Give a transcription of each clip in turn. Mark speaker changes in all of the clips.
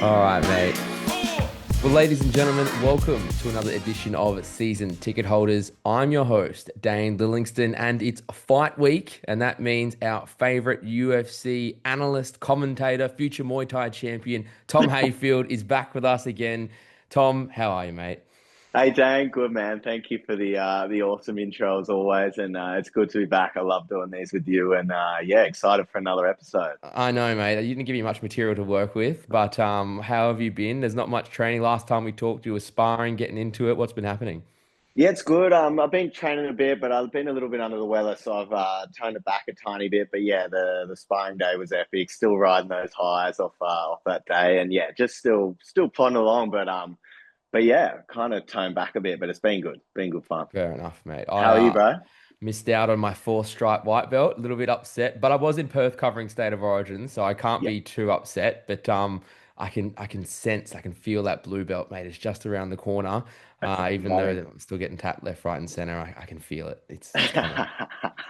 Speaker 1: All right, mate. Well, ladies and gentlemen, welcome to another edition of Season Ticket Holders. I'm your host, Dane Lillingston, and it's fight week, and that means our favorite UFC analyst, commentator, future Muay Thai champion, Tom Hayfield, is back with us again. Tom, how are you, mate?
Speaker 2: Hey Dan, good man. Thank you for the awesome intro as always, and it's good to be back. I love doing these with you, and yeah, excited for another episode.
Speaker 1: I know, mate. I didn't give you much material to work with, but how have you been? There's not much training. Last time we talked, you were sparring, getting into it. What's been happening?
Speaker 2: Yeah, it's good. I've been training a bit, but I've been a little bit under the weather, so I've toned it back a tiny bit. But yeah, the sparring day was epic. Still riding those highs off that day, and yeah, just still plodding along. But yeah, kind of toned back a bit, but it's been good. Been good fun.
Speaker 1: Fair enough, mate.
Speaker 2: How are you, bro?
Speaker 1: Missed out on my fourth stripe white belt. A little bit upset, but I was in Perth covering State of Origin, so I can't
Speaker 2: Yeah,
Speaker 1: be too upset. But I can sense, I can feel that blue belt, mate. It's just around the corner.
Speaker 2: that's
Speaker 1: Even though
Speaker 2: exciting.
Speaker 1: I'm still getting tapped left, right, and center, I can feel it. It's coming.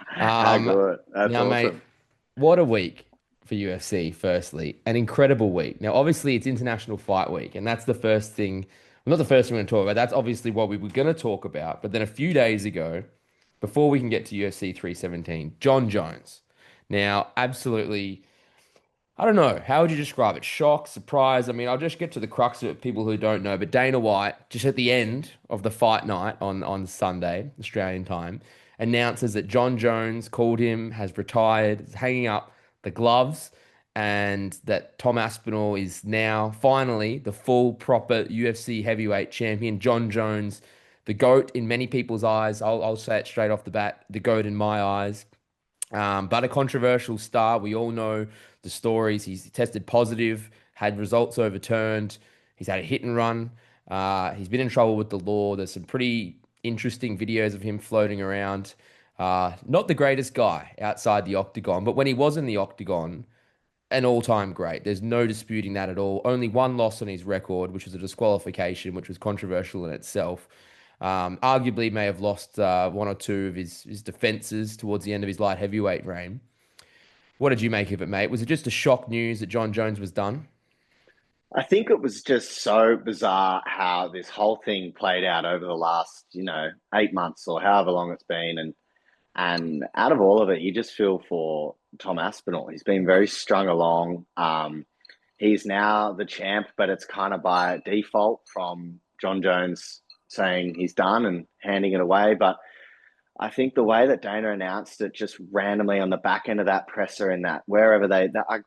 Speaker 2: How
Speaker 1: Um,
Speaker 2: good. That's
Speaker 1: Now, mate,
Speaker 2: awesome.
Speaker 1: what a week for UFC. Firstly, an incredible week. Now, obviously, it's International Fight Week, and that's the first thing. Well, not the first thing we're going to talk about. That's obviously what we were going to talk about. But then a few days ago, before we can get to UFC 317, Jon Jones. Now, absolutely, I don't know. How would you describe it? Shock, surprise? I mean, I'll just get to the crux of it, people who don't know. But Dana White, just at the end of the fight night on Sunday, Australian time, announces that Jon Jones called him, has retired, is hanging up the gloves, and that Tom Aspinall is now finally the full, proper UFC heavyweight champion. Jon Jones, the GOAT in many people's eyes. I'll say it straight off the bat, the GOAT in my eyes. But a controversial start. We all know the stories. He's tested positive, had results overturned. He's had a hit and run. He's been in trouble with the law. There's some pretty interesting videos of him floating around. Not the greatest guy outside the octagon, but when he was in the octagon, an all-time great. There's no disputing that at all. Only one loss on his record, which was a disqualification, which was controversial in itself. Arguably may have lost one or two of his defenses towards the end of his light heavyweight reign. What did you make of it, mate? Was it just a shock news that Jon Jones was done?
Speaker 2: I think it was just so bizarre how this whole thing played out over the last, 8 months or however long it's been. And out of all of it, you just feel for Tom Aspinall. He's been very strung along. He's now the champ, but it's kind of by default from Jon Jones saying he's done and handing it away. But I think the way that Dana announced it just randomly on the back end of that presser in that wherever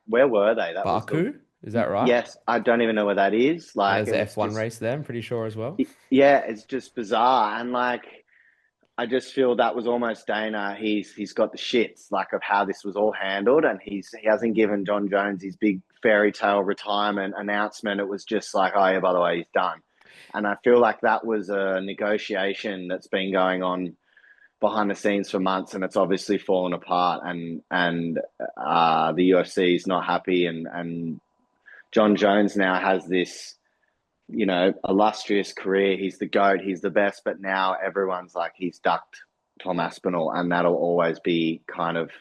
Speaker 2: where were they? That was the
Speaker 1: Baku? Is that right?
Speaker 2: Yes, I don't even know where that is.
Speaker 1: And
Speaker 2: Like
Speaker 1: there's
Speaker 2: it
Speaker 1: the
Speaker 2: was
Speaker 1: F1
Speaker 2: just
Speaker 1: race there, I'm pretty sure as well.
Speaker 2: yeah, it's just bizarre. And like I just feel that was almost Dana. He's got the shits like of how this was all handled, and he hasn't given Jon Jones his big fairy tale retirement announcement. It was just like, oh yeah, by the way, he's done. And I feel like that was a negotiation that's been going on behind the scenes for months, and it's obviously fallen apart. And the UFC is not happy, and Jon Jones now has this, illustrious career. He's the GOAT, he's the best, but now everyone's like he's ducked Tom Aspinall, and that'll always be kind of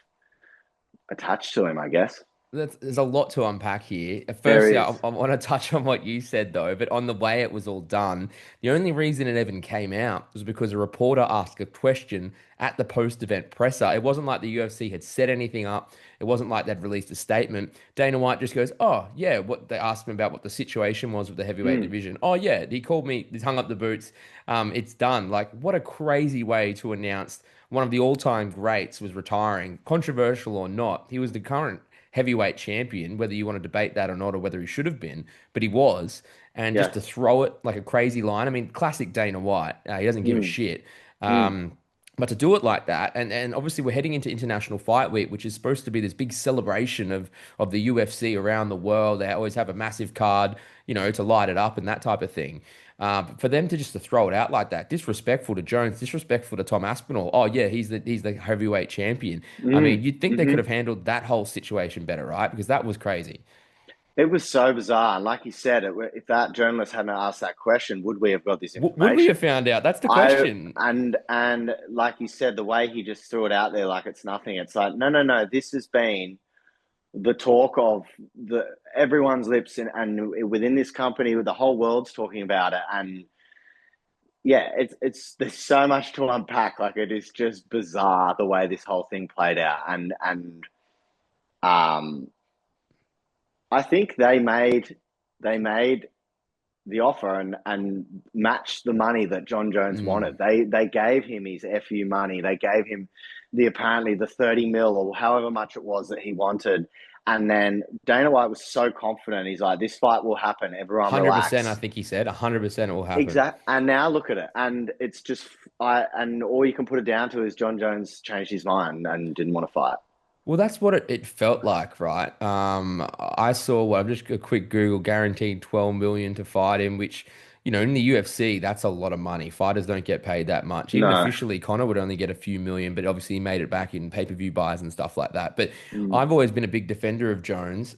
Speaker 2: attached to him, I guess.
Speaker 1: There's a lot to unpack here.
Speaker 2: There
Speaker 1: Firstly, I,
Speaker 2: is.
Speaker 1: I want to touch on what you said though, but on the way it was all done, the only reason it even came out was because a reporter asked a question at the post-event presser. It wasn't like the UFC had set anything up. It wasn't like they'd released a statement. Dana White just goes, "Oh yeah," what they asked him about what the situation was with the heavyweight
Speaker 2: Mm,
Speaker 1: division. "Oh yeah, he called me. He's hung up the boots. It's done." Like what a crazy way to announce one of the all-time greats was retiring, controversial or not. He was the current heavyweight champion, whether you want to debate that or not, or whether he should have been, but he was. And just to
Speaker 2: yes.
Speaker 1: throw it like a crazy line, I mean, classic Dana White. He doesn't give a
Speaker 2: Mm,
Speaker 1: shit.
Speaker 2: mm,
Speaker 1: Um, but to do it like that, and obviously we're heading into International Fight Week, which is supposed to be this big celebration of the UFC around the world. They always have a massive card, to light it up and that type of thing. But for them to just to throw it out like that, disrespectful to Jones, disrespectful to Tom Aspinall. Oh yeah, he's the heavyweight champion. I mean,
Speaker 2: mm,
Speaker 1: you'd think they could
Speaker 2: mm-hmm.
Speaker 1: have handled that whole situation better, right? Because that was crazy.
Speaker 2: It was so bizarre. And like you said, if that journalist hadn't asked that question, would we have got this
Speaker 1: Would we have
Speaker 2: information?
Speaker 1: found out? That's the
Speaker 2: I
Speaker 1: question.
Speaker 2: and like you said, the way he just threw it out there like it's nothing. It's like, no, no, no. This has been the talk of the everyone's lips and within this company, with the whole world's talking about it, and yeah, it's there's so much to unpack. Like it is just bizarre the way this whole thing played out, and um, I think they made the offer and matched the money that Jon Jones
Speaker 1: Mm.
Speaker 2: wanted. They gave him his FU money. They gave him the apparently the 30 mil or however much it was that he wanted. And then Dana White was so confident. He's like, this fight will happen. Everyone
Speaker 1: 100%, I
Speaker 2: relax.
Speaker 1: think he said. 100% it will happen.
Speaker 2: Exact. And now look at it. And it's just and all you can put it down to is Jon Jones changed his mind and didn't want to fight.
Speaker 1: Well, that's what it felt like, right? I saw what I've just a quick Google guaranteed 12 million to fight him, which, in the UFC, that's a lot of money. Fighters don't get paid that much. Even
Speaker 2: No.
Speaker 1: officially, Connor would only get a few million, but obviously he made it back in pay-per-view buys and stuff like that. But
Speaker 2: Mm,
Speaker 1: I've always been a big defender of Jones.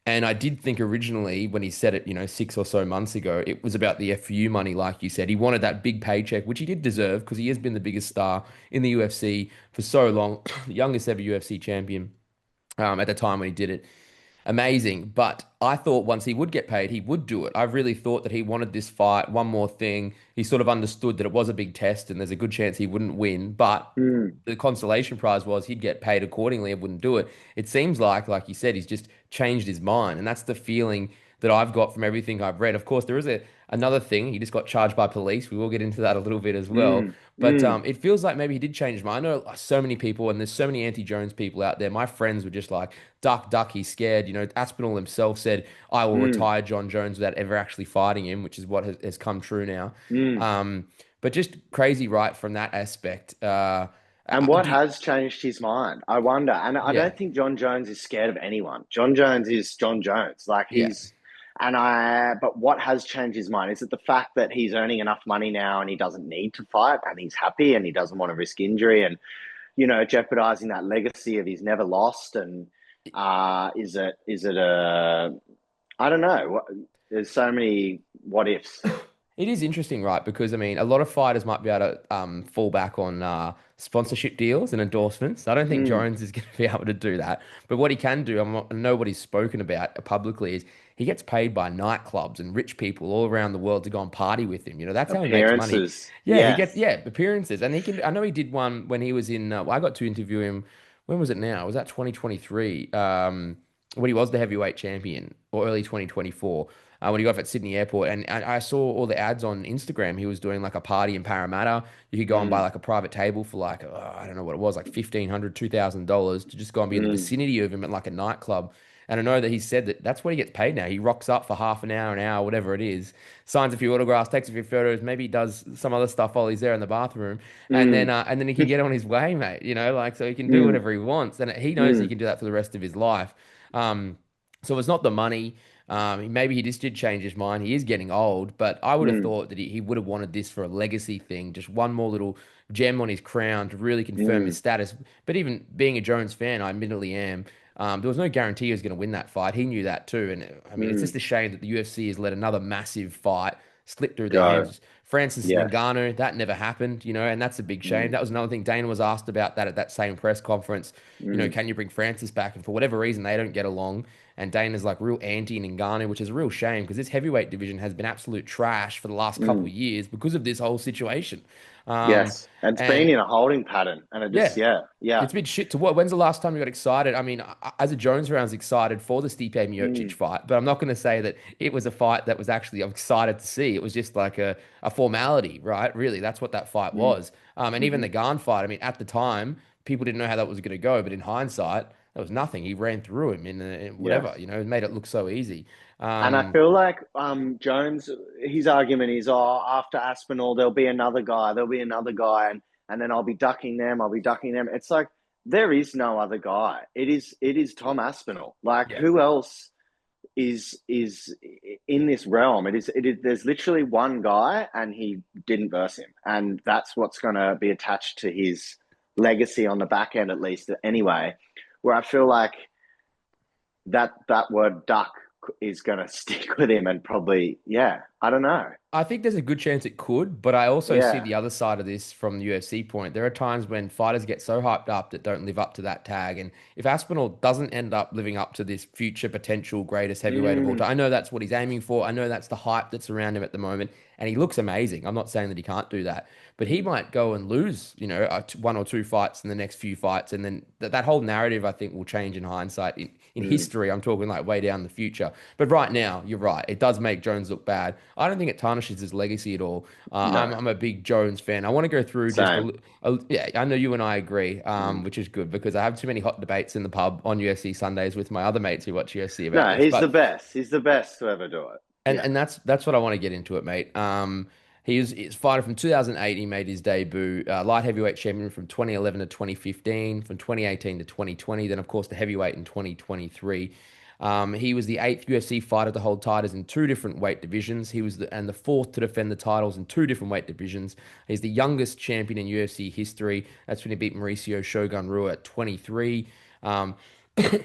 Speaker 1: And I did think originally when he said it, 6 or so months ago, it was about the FU money, like you said. He wanted that big paycheck, which he did deserve because he has been the biggest star in the UFC for so long, the youngest ever UFC champion at the time when he did it. Amazing. But I thought once he would get paid, he would do it. I really thought that he wanted this fight, one more thing. He sort of understood that it was a big test and there's a good chance he wouldn't win. But
Speaker 2: mm,
Speaker 1: the consolation prize was he'd get paid accordingly and wouldn't do it. It seems like you said, he's just changed his mind. And that's the feeling that I've got from everything I've read. Of course, there is another thing. He just got charged by police. We will get into that a little bit as well.
Speaker 2: mm,
Speaker 1: But
Speaker 2: mm,
Speaker 1: it feels like maybe he did change his mind. I know so many people, and there's so many anti-Jones people out there. My friends were just like, duck, duck, he's scared. Aspinall himself said, I will
Speaker 2: mm,
Speaker 1: retire Jon Jones without ever actually fighting him, which is what has come true now.
Speaker 2: mm.
Speaker 1: But just crazy, right, from that aspect.
Speaker 2: And what
Speaker 1: Do you,
Speaker 2: has changed his mind? I wonder. And I
Speaker 1: yeah,
Speaker 2: don't think Jon Jones is scared of anyone. Jon Jones is Jon Jones. Like
Speaker 1: yeah.
Speaker 2: but what has changed his mind? Is it the fact that he's earning enough money now and he doesn't need to fight and he's happy and he doesn't want to risk injury and, jeopardizing that legacy of he's never lost? And is it I don't know. There's so many what ifs.
Speaker 1: It is interesting, right? Because I mean, a lot of fighters might be able to fall back on sponsorship deals and endorsements. I don't think
Speaker 2: Mm,
Speaker 1: Jones is going to be able to do that. But what he can do, I know what he's spoken about publicly, is he gets paid by nightclubs and rich people all around the world to go and party with him. That's how he makes money.
Speaker 2: appearances.
Speaker 1: Yeah, he gets
Speaker 2: Yes.
Speaker 1: appearances, and he can. I know he did one when he was in. Well, I got to interview him. When was it? Now was that 2023? When he was the heavyweight champion, or early 2024 when he got off at Sydney Airport. And I saw all the ads on Instagram. He was doing like a party in Parramatta. You could go and buy
Speaker 2: Mm,
Speaker 1: like a private table for like, I don't know what it was, like $1,500, $2,000 to just go and be in the
Speaker 2: mm,
Speaker 1: vicinity of him at like a nightclub. And I know that he said that that's what he gets paid now. He rocks up for half an hour, whatever it is, signs a few autographs, takes a few photos, maybe he does some other stuff while he's there in the bathroom,
Speaker 2: mm,
Speaker 1: and then he can get on his way, mate. Like so he can do
Speaker 2: mm,
Speaker 1: whatever he wants, and he knows he
Speaker 2: mm,
Speaker 1: can do that for the rest of his life. Um, so it's not the money. Maybe he just did change his mind. He is getting old, but I would have
Speaker 2: mm,
Speaker 1: thought that he would have wanted this for a legacy thing, just one more little gem on his crown to really confirm his
Speaker 2: mm,
Speaker 1: status. But even being a Jones fan, I admittedly am. There was no guarantee he was going to win that fight. He knew that too. And I mean, it's
Speaker 2: mm.
Speaker 1: just a shame that the UFC has let another massive fight slip through their
Speaker 2: Go.
Speaker 1: hands. Francis
Speaker 2: Yeah.
Speaker 1: Ngannou, that never happened, and that's a big shame.
Speaker 2: Mm,
Speaker 1: That was another thing. Dana was asked about that at that same press conference.
Speaker 2: mm,
Speaker 1: Can you bring Francis back? And for whatever reason, they don't get along. And Dana's like real anti Ngannou, which is a real shame because this heavyweight division has been absolute trash for the last couple of
Speaker 2: mm.
Speaker 1: years because of this whole situation. Um,
Speaker 2: Yes. And it's been
Speaker 1: and
Speaker 2: in a holding pattern. And it just,
Speaker 1: yeah,
Speaker 2: yeah, yeah.
Speaker 1: it's been shit to what. When's the last time you got excited? I mean, as a Jones fan, I was excited for the Stipe Miocic
Speaker 2: Mm,
Speaker 1: fight, but I'm not going to say that it was a fight that was actually I'm excited to see. It was just like a formality, right? Really, that's what that fight
Speaker 2: mm,
Speaker 1: was. And even
Speaker 2: mm-hmm.
Speaker 1: the Garn fight, I mean, at the time, people didn't know how that was going to go, but in hindsight, there was nothing. He ran through him in
Speaker 2: Yes.
Speaker 1: whatever, it made it look so easy.
Speaker 2: And I
Speaker 1: Um,
Speaker 2: feel like Jones, his argument is, oh, after Aspinall, there'll be another guy, and then I'll be ducking them, I'll be ducking them. It's like there is no other guy. It is Tom Aspinall. Like
Speaker 1: yeah.
Speaker 2: who else is in this realm? It is there's literally one guy, and he didn't verse him, and that's what's going to be attached to his legacy on the back end, at least anyway. Where I feel like that word duck is going to stick with him and probably, yeah. I don't know.
Speaker 1: I think there's a good chance it could, but I also see
Speaker 2: Yeah.
Speaker 1: the other side of this from the UFC point. There are times when fighters get so hyped up that don't live up to that tag. And if Aspinall doesn't end up living up to this future potential greatest heavyweight of all
Speaker 2: Mm,
Speaker 1: time, I know that's what he's aiming for. I know that's the hype that's around him at the moment. And he looks amazing. I'm not saying that he can't do that, but he
Speaker 2: mm,
Speaker 1: might go and lose, one or two fights in the next few fights. And then that whole narrative, I think, will change in hindsight. In
Speaker 2: mm.
Speaker 1: history, I'm talking like way down the future. But right now, you're right. It does make Jones look bad. I don't think it tarnishes his legacy at all.
Speaker 2: No,
Speaker 1: I'm a big Jones fan. I want to go through just
Speaker 2: same.
Speaker 1: yeah, I know you and I agree,
Speaker 2: Mm.
Speaker 1: which is good because I have too many hot debates in the pub on UFC Sundays with my other mates who watch UFC about
Speaker 2: No,
Speaker 1: this.
Speaker 2: he's the
Speaker 1: But
Speaker 2: best. He's the best to ever do it.
Speaker 1: and
Speaker 2: Yeah.
Speaker 1: and that's what I want to get into it, mate. He's fighter from 2008. He made his debut, light heavyweight champion from 2011 to 2015, from 2018 to 2020. Then, of course, the heavyweight in 2023. He was the eighth UFC fighter to hold titles in two different weight divisions. He was the fourth to defend the titles in two different weight divisions. He's the youngest champion in UFC history. That's when he beat Mauricio Shogun Rua at 23. Um,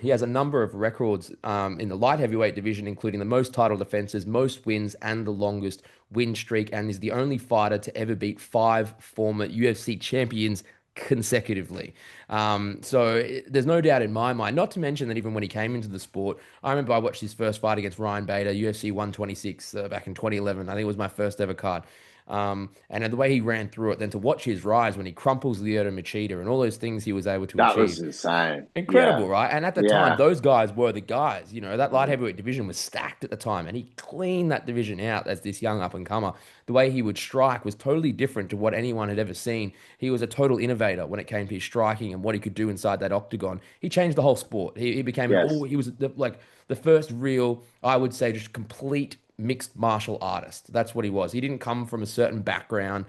Speaker 1: he has a number of records in the light heavyweight division, including the most title defenses, most wins, and the longest win streak, and is the only fighter to ever beat five former UFC champions consecutively. There's no doubt in my mind, not to mention that even when he came into the sport, I remember I watched his first fight against Ryan Bader, UFC 126, back in 2011. I think it was my first ever card. And the way he ran through it, then to watch his rise when he crumples Lyoto Machida and all those things he was able to
Speaker 2: That
Speaker 1: achieve.
Speaker 2: was insane. Yeah.
Speaker 1: Incredible, right? And at the time,
Speaker 2: Yeah.
Speaker 1: those guys were the guys. That light
Speaker 2: Mm,
Speaker 1: heavyweight division was stacked at the time, and he cleaned that division out as this young up and comer. The way he would strike was totally different to what anyone had ever seen. He was a total innovator when it came to his striking and what he could do inside that octagon. He changed the whole sport. He became
Speaker 2: yes.
Speaker 1: he was like the first real, I would say, just complete mixed martial artist. That's what he was. He didn't come from a certain background.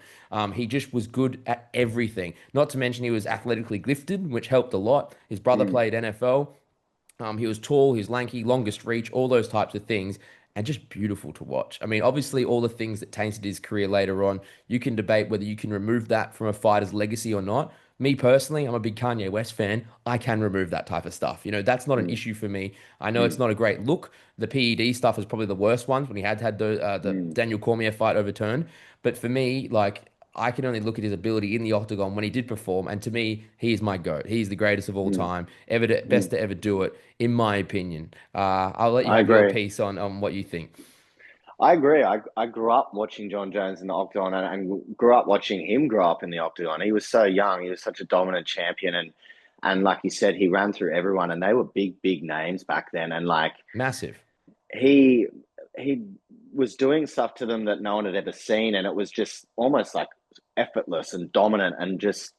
Speaker 1: He just was good at everything. Not to mention he was athletically gifted, which helped a lot. His brother
Speaker 2: Mm,
Speaker 1: played NFL. He was tall, he was lanky, longest reach, all those types of things, and just beautiful to watch. I mean, obviously, all the things that tainted his career later on, you can debate whether you can remove that from a fighter's legacy or not. Me personally, I'm a big Kanye West fan. I can remove that type of stuff. That's not an
Speaker 2: mm,
Speaker 1: issue for me. I know it's
Speaker 2: mm,
Speaker 1: not a great look. The PED stuff is probably the worst ones when he had the
Speaker 2: mm,
Speaker 1: Daniel Cormier fight overturned. But for me, like, I can only look at his ability in the octagon when he did perform, and to me, he is my GOAT. He's the greatest of all
Speaker 2: mm,
Speaker 1: time, best
Speaker 2: mm.
Speaker 1: to ever do it, in my opinion. I'll let you
Speaker 2: I
Speaker 1: have your
Speaker 2: agree.
Speaker 1: piece on what you think.
Speaker 2: I agree. I grew up watching Jon Jones in the octagon and grew up watching him grow up in the octagon. He was so young. He was such a dominant champion. And like you said, he ran through everyone and they were big, big names back then. And like
Speaker 1: Massive.
Speaker 2: he he was doing stuff to them that no one had ever seen. And it was just almost like effortless and dominant and just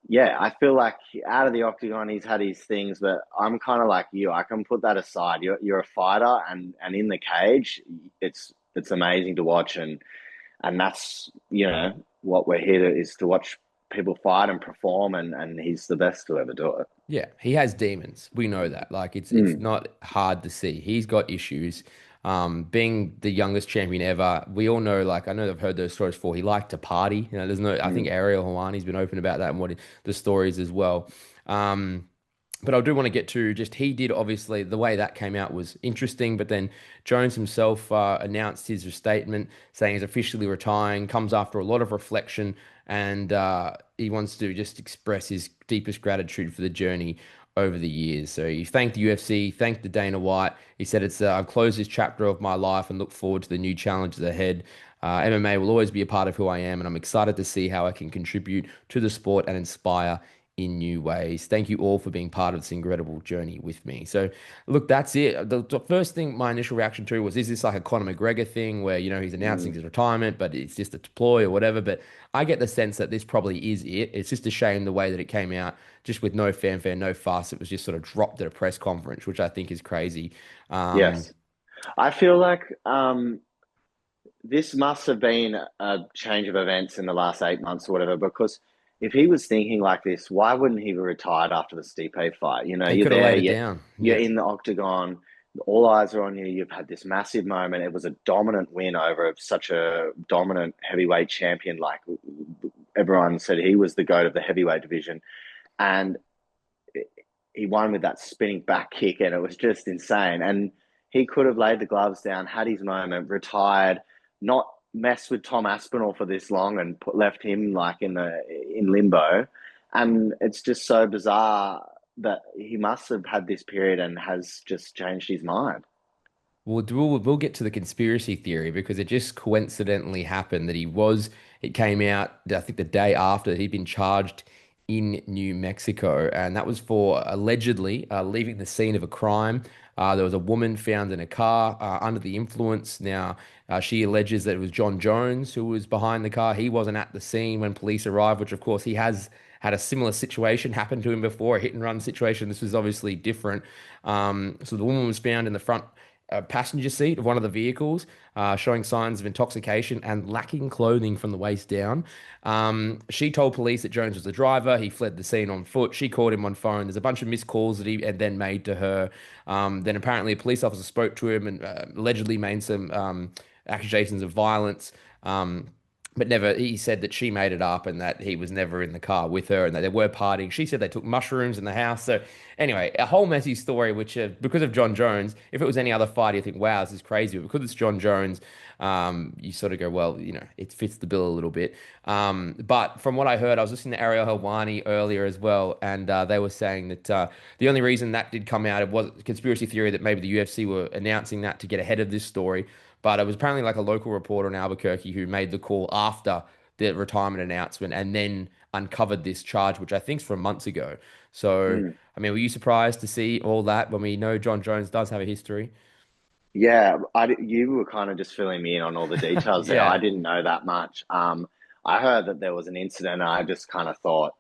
Speaker 2: yeah, I feel like out of the octagon, he's had his things, but I'm kind of like you. I can put that aside. You're a fighter, and in the cage, it's amazing to watch, and that's what we're here to is to watch people fight and perform, and he's the best to ever do it.
Speaker 1: Yeah, he has demons. We know that. Like it's
Speaker 2: Mm,
Speaker 1: not hard to see. He's got issues. Being the youngest champion ever, we all know. Like I know I've heard those stories before. He liked to party. There's no. I think
Speaker 2: mm,
Speaker 1: Ariel Hawani's been open about that and the stories as well. Um, but I do want to get to just he did obviously the way that came out was interesting, but then Jones himself announced his statement saying he's officially retiring, comes after a lot of reflection, and he wants to just express his deepest gratitude for the journey over the years. So he thanked the UFC, thanked the Dana White. He said, "It's I've closed this chapter of my life and look forward to the new challenges ahead. MMA will always be a part of who I am, and I'm excited to see how I can contribute to the sport and inspire in new ways. Thank you all for being part of this incredible journey with me." So, look, that's it. The first thing my initial reaction to was, is this like a Conor McGregor thing where, he's announcing
Speaker 2: mm.
Speaker 1: his retirement, but it's just a ploy or whatever? But I get the sense that this probably is it. It's just a shame the way that it came out, just with no fanfare, no fuss. It was just sort of dropped at a press conference, which I think is crazy. Um,
Speaker 2: Yes, I feel like this must have been a change of events in the last 8 months or whatever, because if he was thinking like this, why wouldn't he be retired after the Stipe fight?
Speaker 1: he
Speaker 2: You're
Speaker 1: could have
Speaker 2: there,
Speaker 1: laid it down.
Speaker 2: you're
Speaker 1: Yeah,
Speaker 2: in the octagon, all eyes are on you. You've had this massive moment. It was a dominant win over such a dominant heavyweight champion. Like everyone said, he was the GOAT of the heavyweight division, and he won with that spinning back kick, and it was just insane. And he could have laid the gloves down, had his moment, retired, not messed with Tom Aspinall for this long and left him like in limbo. And it's just so bizarre that he must have had this period and has just changed his mind.
Speaker 1: We'll get to the conspiracy theory because it just coincidentally happened that it came out, I think, the day after he'd been charged in New Mexico. And that was for allegedly leaving the scene of a crime. There was a woman found in a car under the influence. Now, she alleges that it was Jon Jones who was behind the car. He wasn't at the scene when police arrived, which, of course, he has had a similar situation happen to him before, a hit and run situation. This was obviously different. So the woman was found in the front passenger seat of one of the vehicles, showing signs of intoxication and lacking clothing from the waist down. She told police that Jones was the driver. He fled the scene on foot. She called him on phone. There's a bunch of missed calls that he had then made to her. Then apparently a police officer spoke to him and allegedly made some accusations of violence. But never, he said that she made it up and that he was never in the car with her and that they were partying. She said they took mushrooms in the house. So, anyway, a whole messy story, which because of Jon Jones, if it was any other fighter, you think, wow, this is crazy. But because it's Jon Jones, you sort of go, well, it fits the bill a little bit. But from what I heard, I was listening to Ariel Helwani earlier as well, and they were saying that the only reason that did come out, it was a conspiracy theory that maybe the UFC were announcing that to get ahead of this story. But it was apparently like a local reporter in Albuquerque who made the call after the retirement announcement and then uncovered this charge, which I think is from months ago. So,
Speaker 2: Mm.
Speaker 1: I mean, were you surprised to see all that when we know Jon Jones does have a history?
Speaker 2: Yeah, you were kind of just filling me in on all the details there. I
Speaker 1: Yeah.
Speaker 2: didn't know that much. I heard that there was an incident, and I just kind of thought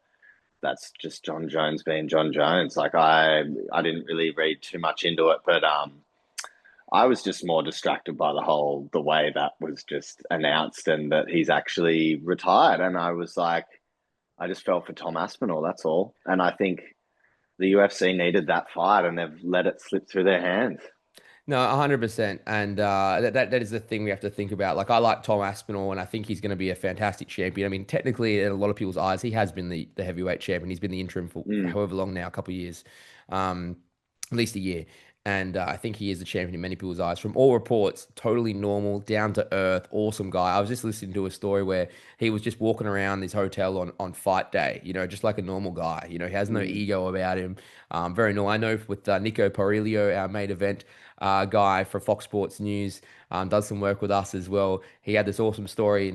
Speaker 2: that's just Jon Jones being Jon Jones. Like I didn't really read too much into it, but I was just more distracted by the way that was just announced and that he's actually retired. And I was like, I just felt for Tom Aspinall, that's all. And I think the UFC needed that fight and they've let it slip through their hands.
Speaker 1: No, 100%. And that is the thing we have to think about. Like, I like Tom Aspinall, and I think he's going to be a fantastic champion. I mean, technically, in a lot of people's eyes, he has been the heavyweight champion. He's been the interim for
Speaker 2: Mm,
Speaker 1: however long now, a couple of years, um, at least a year. And I think he is the champion in many people's eyes. From all reports, totally normal, down to earth, awesome guy. I was just listening to a story where he was just walking around this hotel on fight day, just like a normal guy. He has no
Speaker 2: mm,
Speaker 1: ego about him. Very normal. I know with Nico Perillo, our main event guy for Fox Sports News, does some work with us as well. He had this awesome story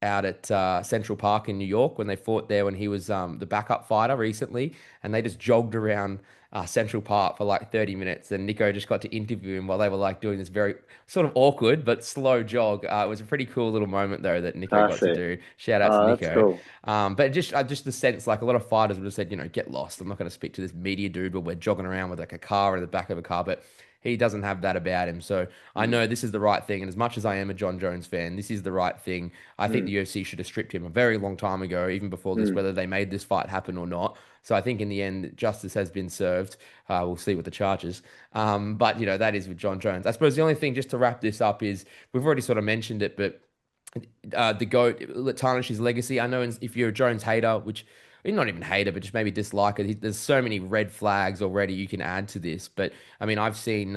Speaker 1: out at Central Park in New York when they fought there when he was the backup fighter recently, and they just jogged around Central Park for like 30 minutes, and Nico just got to interview him while they were like doing this very sort of awkward but slow jog. It was a pretty cool little moment though that Nico got to
Speaker 2: classic.
Speaker 1: do. Shout out to
Speaker 2: Oh, that's
Speaker 1: Nico.
Speaker 2: cool.
Speaker 1: But just the sense, like a lot of fighters would have said, get lost. I'm not going to speak to this media dude, but we're jogging around with like a car in the back of a car. But he doesn't have that about him. So I
Speaker 2: Mm,
Speaker 1: know this is the right thing. And as much as I am a Jon Jones fan, this is the right thing. I think the
Speaker 2: mm,
Speaker 1: UFC should have stripped him a very long time ago, even before this,
Speaker 2: mm,
Speaker 1: whether they made this fight happen or not. So I think in the end, justice has been served. We'll see what the charges. But that is with Jon Jones. I suppose the only thing just to wrap this up is we've already sort of mentioned it, but the GOAT tarnish his legacy. I know if you're a Jones hater, which you're not even hater, but just maybe dislike it. There's so many red flags already you can add to this. But I mean, I've seen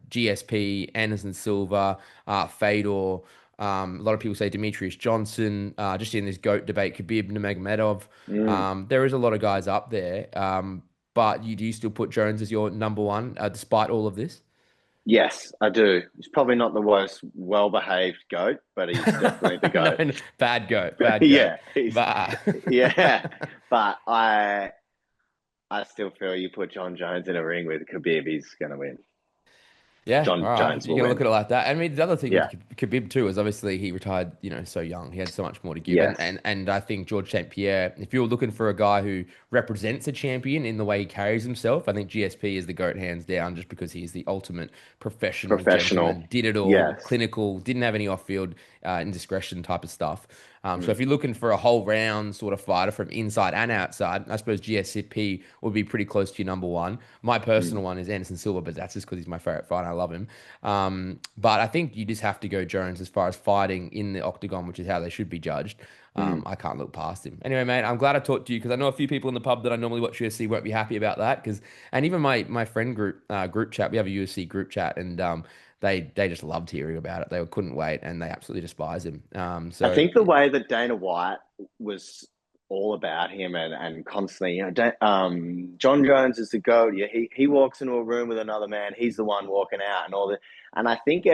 Speaker 1: GSP, Anderson Silva, Fedor. A lot of people say Demetrius Johnson. Just in this GOAT debate, Khabib Nurmagomedov.
Speaker 2: mm.
Speaker 1: There is a lot of guys up there. But do you still put Jones as your number one, despite all of this?
Speaker 2: Yes, I do. He's probably not the most well-behaved goat, but he's definitely the
Speaker 1: No,
Speaker 2: goat.
Speaker 1: no, bad goat, bad goat.
Speaker 2: Yeah, he's
Speaker 1: But
Speaker 2: yeah. But I still feel you put Jon Jones in a ring with Khabib, he's gonna win.
Speaker 1: yeah, all
Speaker 2: John
Speaker 1: right.
Speaker 2: Jones
Speaker 1: You're
Speaker 2: will
Speaker 1: gonna look
Speaker 2: win.
Speaker 1: at it like that. I mean, the other thing with
Speaker 2: Yeah.
Speaker 1: Khabib too is obviously he retired, so young. He had so much more to give. And
Speaker 2: Yes.
Speaker 1: and and I think George St. Pierre, if you're looking for a guy who represents a champion in the way he carries himself, I think GSP is the GOAT hands down, just because he's the ultimate professional
Speaker 2: Professional.
Speaker 1: gentleman. Did it all,
Speaker 2: Yes.
Speaker 1: clinical, didn't have any off-field indiscretion type of stuff. So if you're looking for a whole round sort of fighter from inside and outside, I suppose GSP would be pretty close to your number one. My personal one is Anderson Silva, but that's just because he's my favorite fighter. I love him. But I think you just have to go Jones as far as fighting in the octagon, which is how they should be judged. I can't look past him. Anyway, mate, I'm glad I talked to you because I know a few people in the pub that I normally watch UFC won't be happy about that. And even my friend group chat, we have a UFC group chat, and they just loved hearing about it. They couldn't wait, and they absolutely despise him.
Speaker 2: I
Speaker 1: So
Speaker 2: think the way that Dana White was all about him and constantly, Jon Jones is the GOAT. Yeah, he walks into a room with another man, he's the one walking out and all that. And I think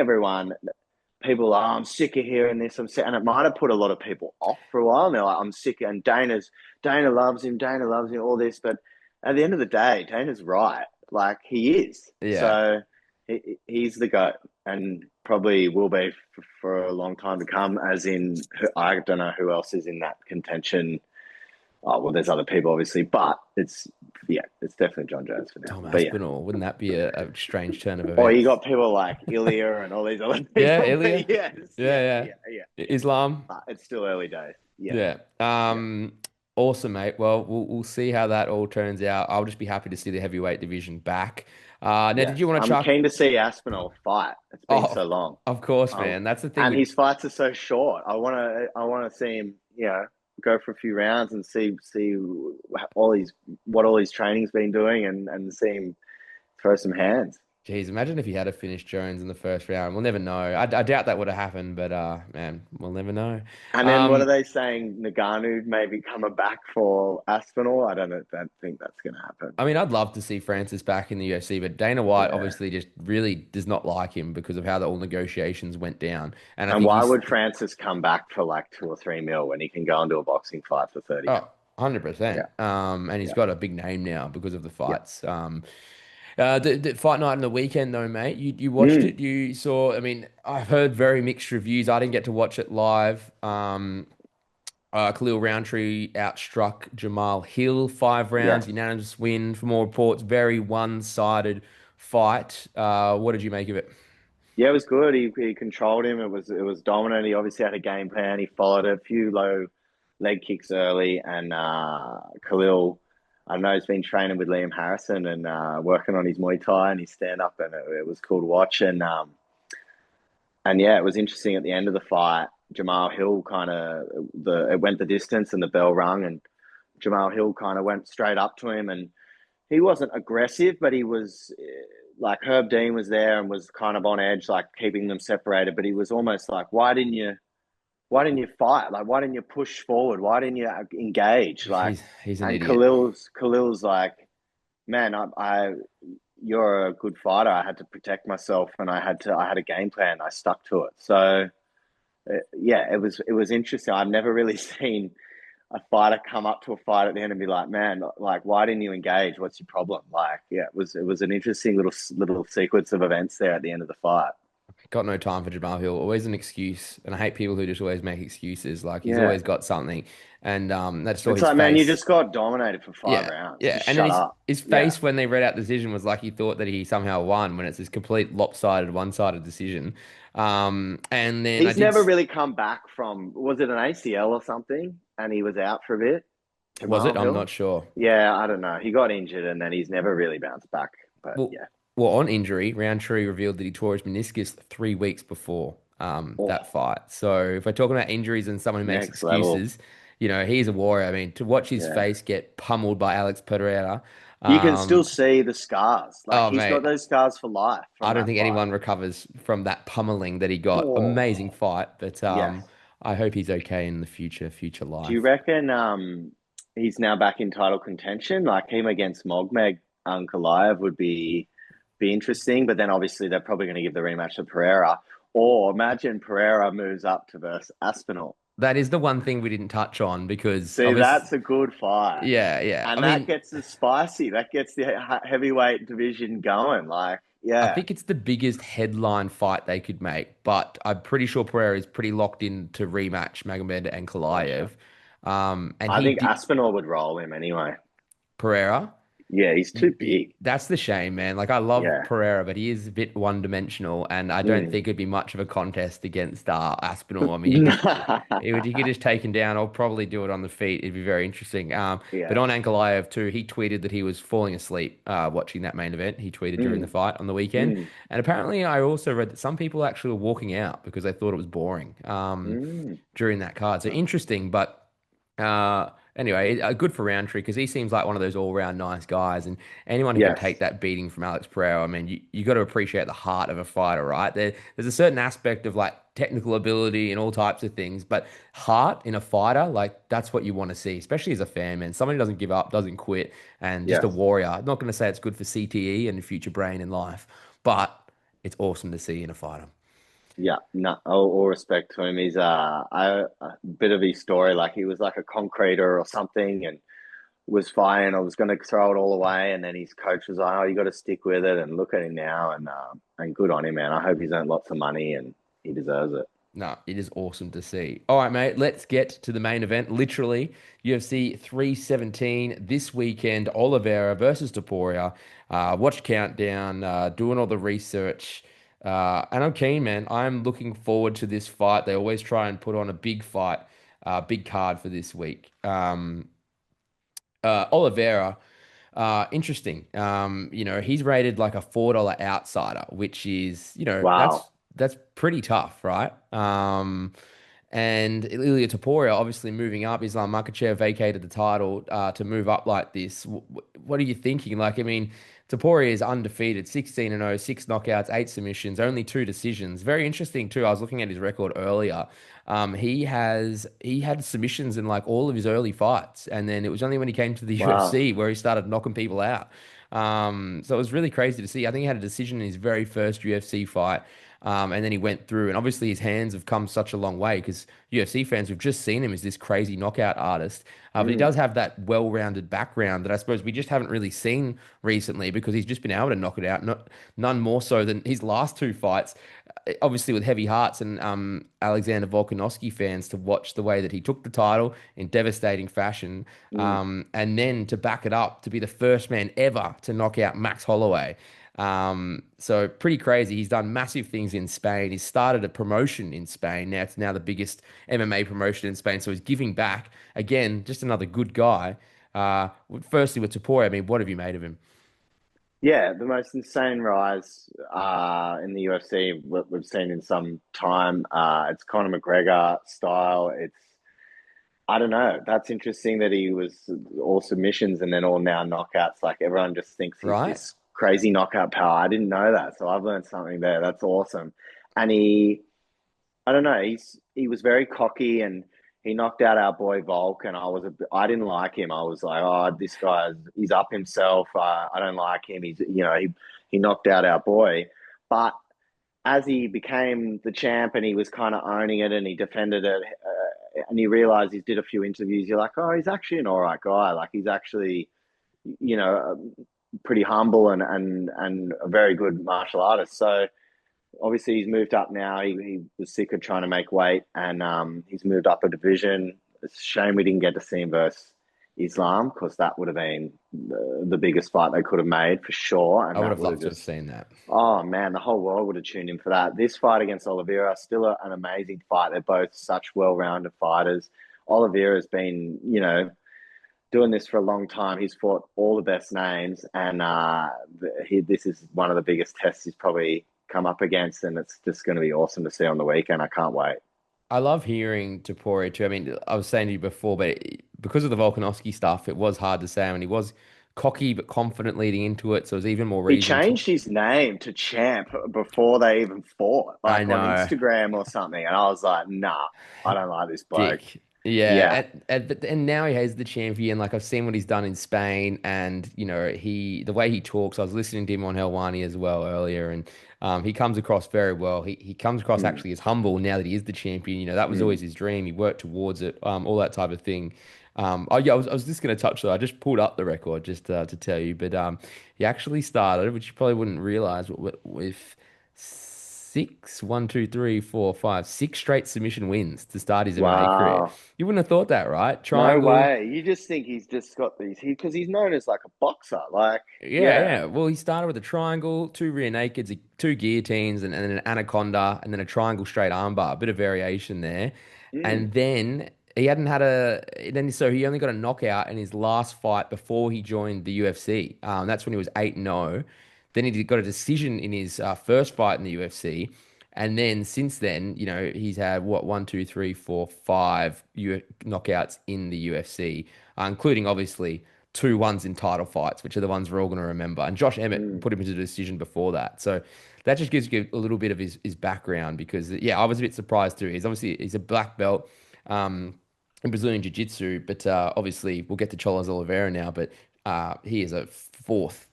Speaker 2: people are, I'm sick of hearing this. I'm sick, and it might have put a lot of people off for a while. And they're like, I'm sick, and Dana loves him, all this. But at the end of the day, Dana's right. Like he is.
Speaker 1: yeah.
Speaker 2: So he's the GOAT, and probably will be for a long time to come. As in, I don't know who else is in that contention. Oh well, there's other people obviously, but it's definitely Jon Jones for now.
Speaker 1: Tom
Speaker 2: But yeah,
Speaker 1: Aspinall, wouldn't that be a strange turn of
Speaker 2: or you
Speaker 1: events?
Speaker 2: got people like Ilia and all these other
Speaker 1: Yeah,
Speaker 2: people.
Speaker 1: Ilya.
Speaker 2: But yes,
Speaker 1: Yeah, yeah. Islam.
Speaker 2: But it's still early days. Yeah,
Speaker 1: Yeah.
Speaker 2: yeah,
Speaker 1: Awesome, mate. Well, we'll see how that all turns out. I'll just be happy to see the heavyweight division back. Now, did
Speaker 2: yes.
Speaker 1: you want to
Speaker 2: I'm
Speaker 1: chuck?
Speaker 2: keen to see Aspinall fight. It's been
Speaker 1: Oh,
Speaker 2: so long.
Speaker 1: of course,
Speaker 2: Um,
Speaker 1: man. That's the thing
Speaker 2: and
Speaker 1: with
Speaker 2: his fights are so short. I want to see him, go for a few rounds and see what all his training's been doing and see him throw some hands.
Speaker 1: Jeez, imagine if he had to finish Jones in the first round. We'll never know. I doubt that would have happened, but man, we'll never know.
Speaker 2: And then what are
Speaker 1: Um,
Speaker 2: they saying? Nagano maybe coming back for Aspinall? I don't think that's going to happen.
Speaker 1: I mean, I'd love to see Francis back in the UFC, but Dana White
Speaker 2: Yeah.
Speaker 1: obviously just really does not like him because of how the all negotiations went down. And I
Speaker 2: And
Speaker 1: think
Speaker 2: why
Speaker 1: he's
Speaker 2: would Francis come back for like 2 or 3 mil when he can go into a boxing fight for 30
Speaker 1: oh,
Speaker 2: mil?
Speaker 1: 100%.
Speaker 2: Yeah,
Speaker 1: And he's
Speaker 2: yeah,
Speaker 1: got a big name now because of the
Speaker 2: yeah.
Speaker 1: fights. The fight night on the weekend, though, mate. You watched
Speaker 2: Mm,
Speaker 1: it. You saw. I mean, I've heard very mixed reviews. I didn't get to watch it live. Khalil Roundtree outstruck Jamal Hill 5 rounds,
Speaker 2: yes.
Speaker 1: unanimous win. For more reports, very one-sided fight. What did you make of it?
Speaker 2: Yeah, it was good. He controlled him. It was dominant. He obviously had a game plan. He followed it. A few low leg kicks early, and Khalil, I know he's been training with Liam Harrison and working on his Muay Thai and his stand up, and it was cool to watch. And yeah, it was interesting at the end of the fight. Jamal Hill kind of it went the distance, and the bell rung, and Jamal Hill kind of went straight up to him, and he wasn't aggressive, but he was like Herb Dean was there and was kind of on edge, like keeping them separated. But he was almost like, why didn't you fight? Like, why didn't you push forward? Why didn't you engage? Like,
Speaker 1: He's an
Speaker 2: and
Speaker 1: idiot.
Speaker 2: Khalil's like, man, you're a good fighter. I had to protect myself, and I had a game plan. I stuck to it. So yeah, it was interesting. I've never really seen a fighter come up to a fight at the end and be like, man, like, why didn't you engage? What's your problem? Like, yeah, it was an interesting little sequence of events there at the end of the fight.
Speaker 1: Got no time for Jamal Hill. Always an excuse, and I hate people who just always make excuses. Like he's
Speaker 2: Yeah.
Speaker 1: always got something, and that's saw
Speaker 2: It's
Speaker 1: his
Speaker 2: like, man, you
Speaker 1: face.
Speaker 2: just got dominated for five
Speaker 1: Yeah,
Speaker 2: rounds.
Speaker 1: yeah.
Speaker 2: Just
Speaker 1: And then
Speaker 2: shut
Speaker 1: his
Speaker 2: up.
Speaker 1: his
Speaker 2: Yeah.
Speaker 1: face when they read out the decision was like he thought that he somehow won when it's this complete lopsided, one-sided decision. And then I
Speaker 2: He's
Speaker 1: did.
Speaker 2: never really come back from, was it an ACL or something? And he was out for a bit,
Speaker 1: Was it?
Speaker 2: Jamal
Speaker 1: I'm not
Speaker 2: Hill.
Speaker 1: sure.
Speaker 2: Yeah, I don't know. He got injured and then he's never really bounced back. But
Speaker 1: Well,
Speaker 2: yeah.
Speaker 1: well, on injury, Roundtree revealed that he tore his meniscus 3 weeks before that
Speaker 2: Oh,
Speaker 1: fight. So if we're talking about injuries and someone who makes
Speaker 2: next level.
Speaker 1: excuses, he's a warrior. I mean, to watch his
Speaker 2: Yeah.
Speaker 1: face get pummeled by Alex Pereira,
Speaker 2: You can still
Speaker 1: um,
Speaker 2: see the scars. Like
Speaker 1: oh
Speaker 2: he's got
Speaker 1: mate,
Speaker 2: those scars for life
Speaker 1: I
Speaker 2: from
Speaker 1: don't
Speaker 2: that
Speaker 1: think
Speaker 2: fight.
Speaker 1: anyone recovers from that pummeling that he got. Amazing
Speaker 2: Oh,
Speaker 1: fight, but
Speaker 2: yes.
Speaker 1: I hope he's okay in the future
Speaker 2: Do you
Speaker 1: life.
Speaker 2: reckon he's now back in title contention? Like him against Mogmeg Ankalaev would be interesting, but then obviously they're probably going to give the rematch to Pereira. Or imagine Pereira moves up to versus Aspinall.
Speaker 1: That is the one thing we didn't touch on because
Speaker 2: See,
Speaker 1: obviously,
Speaker 2: that's a good fight.
Speaker 1: yeah, yeah. I
Speaker 2: And that
Speaker 1: mean,
Speaker 2: gets the spicy. That gets the heavyweight division going. Like,
Speaker 1: I
Speaker 2: yeah,
Speaker 1: think it's the biggest headline fight they could make, but I'm pretty sure Pereira is pretty locked in to rematch Magomed and
Speaker 2: gotcha.
Speaker 1: Kalaev. And
Speaker 2: I
Speaker 1: he
Speaker 2: think
Speaker 1: did
Speaker 2: Aspinall would roll him anyway.
Speaker 1: Pereira.
Speaker 2: Yeah, he's too big.
Speaker 1: That's the shame, man. Like I love
Speaker 2: Yeah.
Speaker 1: Pereira, but he is a bit one-dimensional, and I don't
Speaker 2: Mm.
Speaker 1: think it'd be much of a contest against Aspinall. I mean, he could just take him down, or probably do it on the feet. It'd be very interesting. But
Speaker 2: Yeah.
Speaker 1: on Ankalaev too, he tweeted that he was falling asleep watching that main event. He tweeted during the
Speaker 2: Mm.
Speaker 1: fight on the weekend,
Speaker 2: Mm.
Speaker 1: and apparently I also read that some people actually were walking out because they thought it was boring
Speaker 2: Mm.
Speaker 1: during that card. So interesting, but. Anyway, good for Roundtree because he seems like one of those all-round nice guys, and anyone who can take
Speaker 2: Yes.
Speaker 1: that beating from Alex Pereira, I mean, you got to appreciate the heart of a fighter, right? There's a certain aspect of like technical ability and all types of things, but heart in a fighter, like that's what you want to see, especially as a fan, man. Somebody who doesn't give up, doesn't quit, and just a
Speaker 2: Yes.
Speaker 1: warrior. I'm not going to say it's good for CTE and future brain in life, but it's awesome to see in a fighter.
Speaker 2: Yeah, no, all respect to him. He's a bit of his story. Like he was like a concreter or something, and was fine. I was going to throw it all away, and then his coach was like, "Oh, you got to stick with it." And look at him now, and good on him, man. I hope he's earned lots of money, and he deserves it.
Speaker 1: No, it is awesome to see. All right, mate, let's get to the main event. Literally, UFC 317 this weekend, Oliveira versus Topuria. Watch Countdown, doing all the research. And I'm keen, man. I'm looking forward to this fight. They always try and put on a big fight, big card for this week. Oliveira, interesting. He's rated like a $4 outsider, which is,
Speaker 2: Wow.
Speaker 1: that's pretty tough, right? And Ilia Topuria obviously moving up. Islam Makhachev vacated the title to move up like this. What are you thinking? Like, I mean, Topuria is undefeated, 16-0, six knockouts, eight submissions, only two decisions. Very interesting too. I was looking at his record earlier. He had submissions in like all of his early fights, and then it was only when he came to the
Speaker 2: Wow.
Speaker 1: UFC where he started knocking people out. So it was really crazy to see. I think he had a decision in his very first UFC fight. And then he went through, and obviously his hands have come such a long way because UFC fans have just seen him as this crazy knockout artist. But he
Speaker 2: Mm.
Speaker 1: does have that well-rounded background that I suppose we just haven't really seen recently because he's just been able to knock it out, none more so than his last two fights. Obviously, with heavy hearts and Alexander Volkanovski fans to watch the way that he took the title in devastating fashion,
Speaker 2: Mm.
Speaker 1: and then to back it up to be the first man ever to knock out Max Holloway. So pretty crazy. He's done massive things in Spain. He's started a promotion in Spain. Now it's now the biggest MMA promotion in Spain. So he's giving back. Again, just another good guy. Firstly with Topuria, I mean, what have you made of him?
Speaker 2: Yeah, the most insane rise in the UFC we've seen in some time. It's Conor McGregor style. It's I don't know. That's interesting that he was all submissions and then all now knockouts. Like everyone just thinks he's
Speaker 1: Right?
Speaker 2: this crazy knockout power. I didn't know that, so I've learned something there. That's awesome. And I don't know. He was very cocky and he knocked out our boy Volk, and I didn't like him. I was like, oh, this guy's he's up himself. I don't like him. He knocked out our boy, but as he became the champ and he was kind of owning it and he defended it, and you realize he did a few interviews, you're like, oh, he's actually an all right guy. Like he's actually, you know, pretty humble and a very good martial artist. So obviously he's moved up now. He was sick of trying to make weight, and he's moved up a division. It's a shame we didn't get to see him versus Islam because that would have been the biggest fight they could have made for sure,
Speaker 1: I
Speaker 2: and
Speaker 1: would
Speaker 2: that
Speaker 1: have
Speaker 2: would have
Speaker 1: loved to have
Speaker 2: just
Speaker 1: seen that.
Speaker 2: oh man, the whole world would have tuned in for that. This fight against Oliveira, still an amazing fight. They're both such well-rounded fighters. Oliveira's been, doing this for a long time. He's fought all the best names, and this is one of the biggest tests he's probably come up against, and it's just going to be awesome to see on the weekend. I can't wait.
Speaker 1: I love hearing Topuria too. I mean, I was saying to you before, but because of the Volkanovski stuff, it was hard to say. I mean, he was cocky but confident leading into it, so it was even more
Speaker 2: He
Speaker 1: reason to.
Speaker 2: changed his name to Champ before they even fought,
Speaker 1: I
Speaker 2: like on
Speaker 1: know.
Speaker 2: Instagram or something, and I was like, nah, I don't like this bloke.
Speaker 1: Dick. Yeah,
Speaker 2: Yeah.
Speaker 1: and now he has the champion. Like I've seen what he's done in Spain, and the way he talks. I was listening to him on Helwani as well earlier, and he comes across very well. He comes across
Speaker 2: Mm,
Speaker 1: actually as humble now that he is the champion. That was always
Speaker 2: mm.
Speaker 1: his dream. He worked towards it, all that type of thing. Oh yeah, I was just going to touch that. I just pulled up the record just to tell you, but he actually started, which you probably wouldn't realize, with one, two, three, four, five, six straight submission wins to start his MMA career.
Speaker 2: Wow.
Speaker 1: You wouldn't have thought that, right?
Speaker 2: No
Speaker 1: Triangle.
Speaker 2: way. You just think he's just got these, because he's known as like a boxer. Like,
Speaker 1: Yeah,
Speaker 2: yeah.
Speaker 1: yeah. Well, he started with a triangle, two rear nakeds, two guillotines, and then an anaconda, and then a triangle straight armbar. A bit of variation there.
Speaker 2: Mm,
Speaker 1: And then he hadn't had a then so he only got a knockout in his last fight before he joined the UFC. That's when he was 8-0. Then he got a decision in his first fight in the UFC. And then since then, he's had what, one, two, three, four, five knockouts in the UFC, including obviously two ones in title fights, which are the ones we're all going to remember. And Josh Emmett
Speaker 2: mm,
Speaker 1: put him into the decision before that. So that just gives you a little bit of his background because, yeah, I was a bit surprised too. He's a black belt in Brazilian Jiu-Jitsu, but obviously we'll get to Charles Oliveira now, but he is a fourth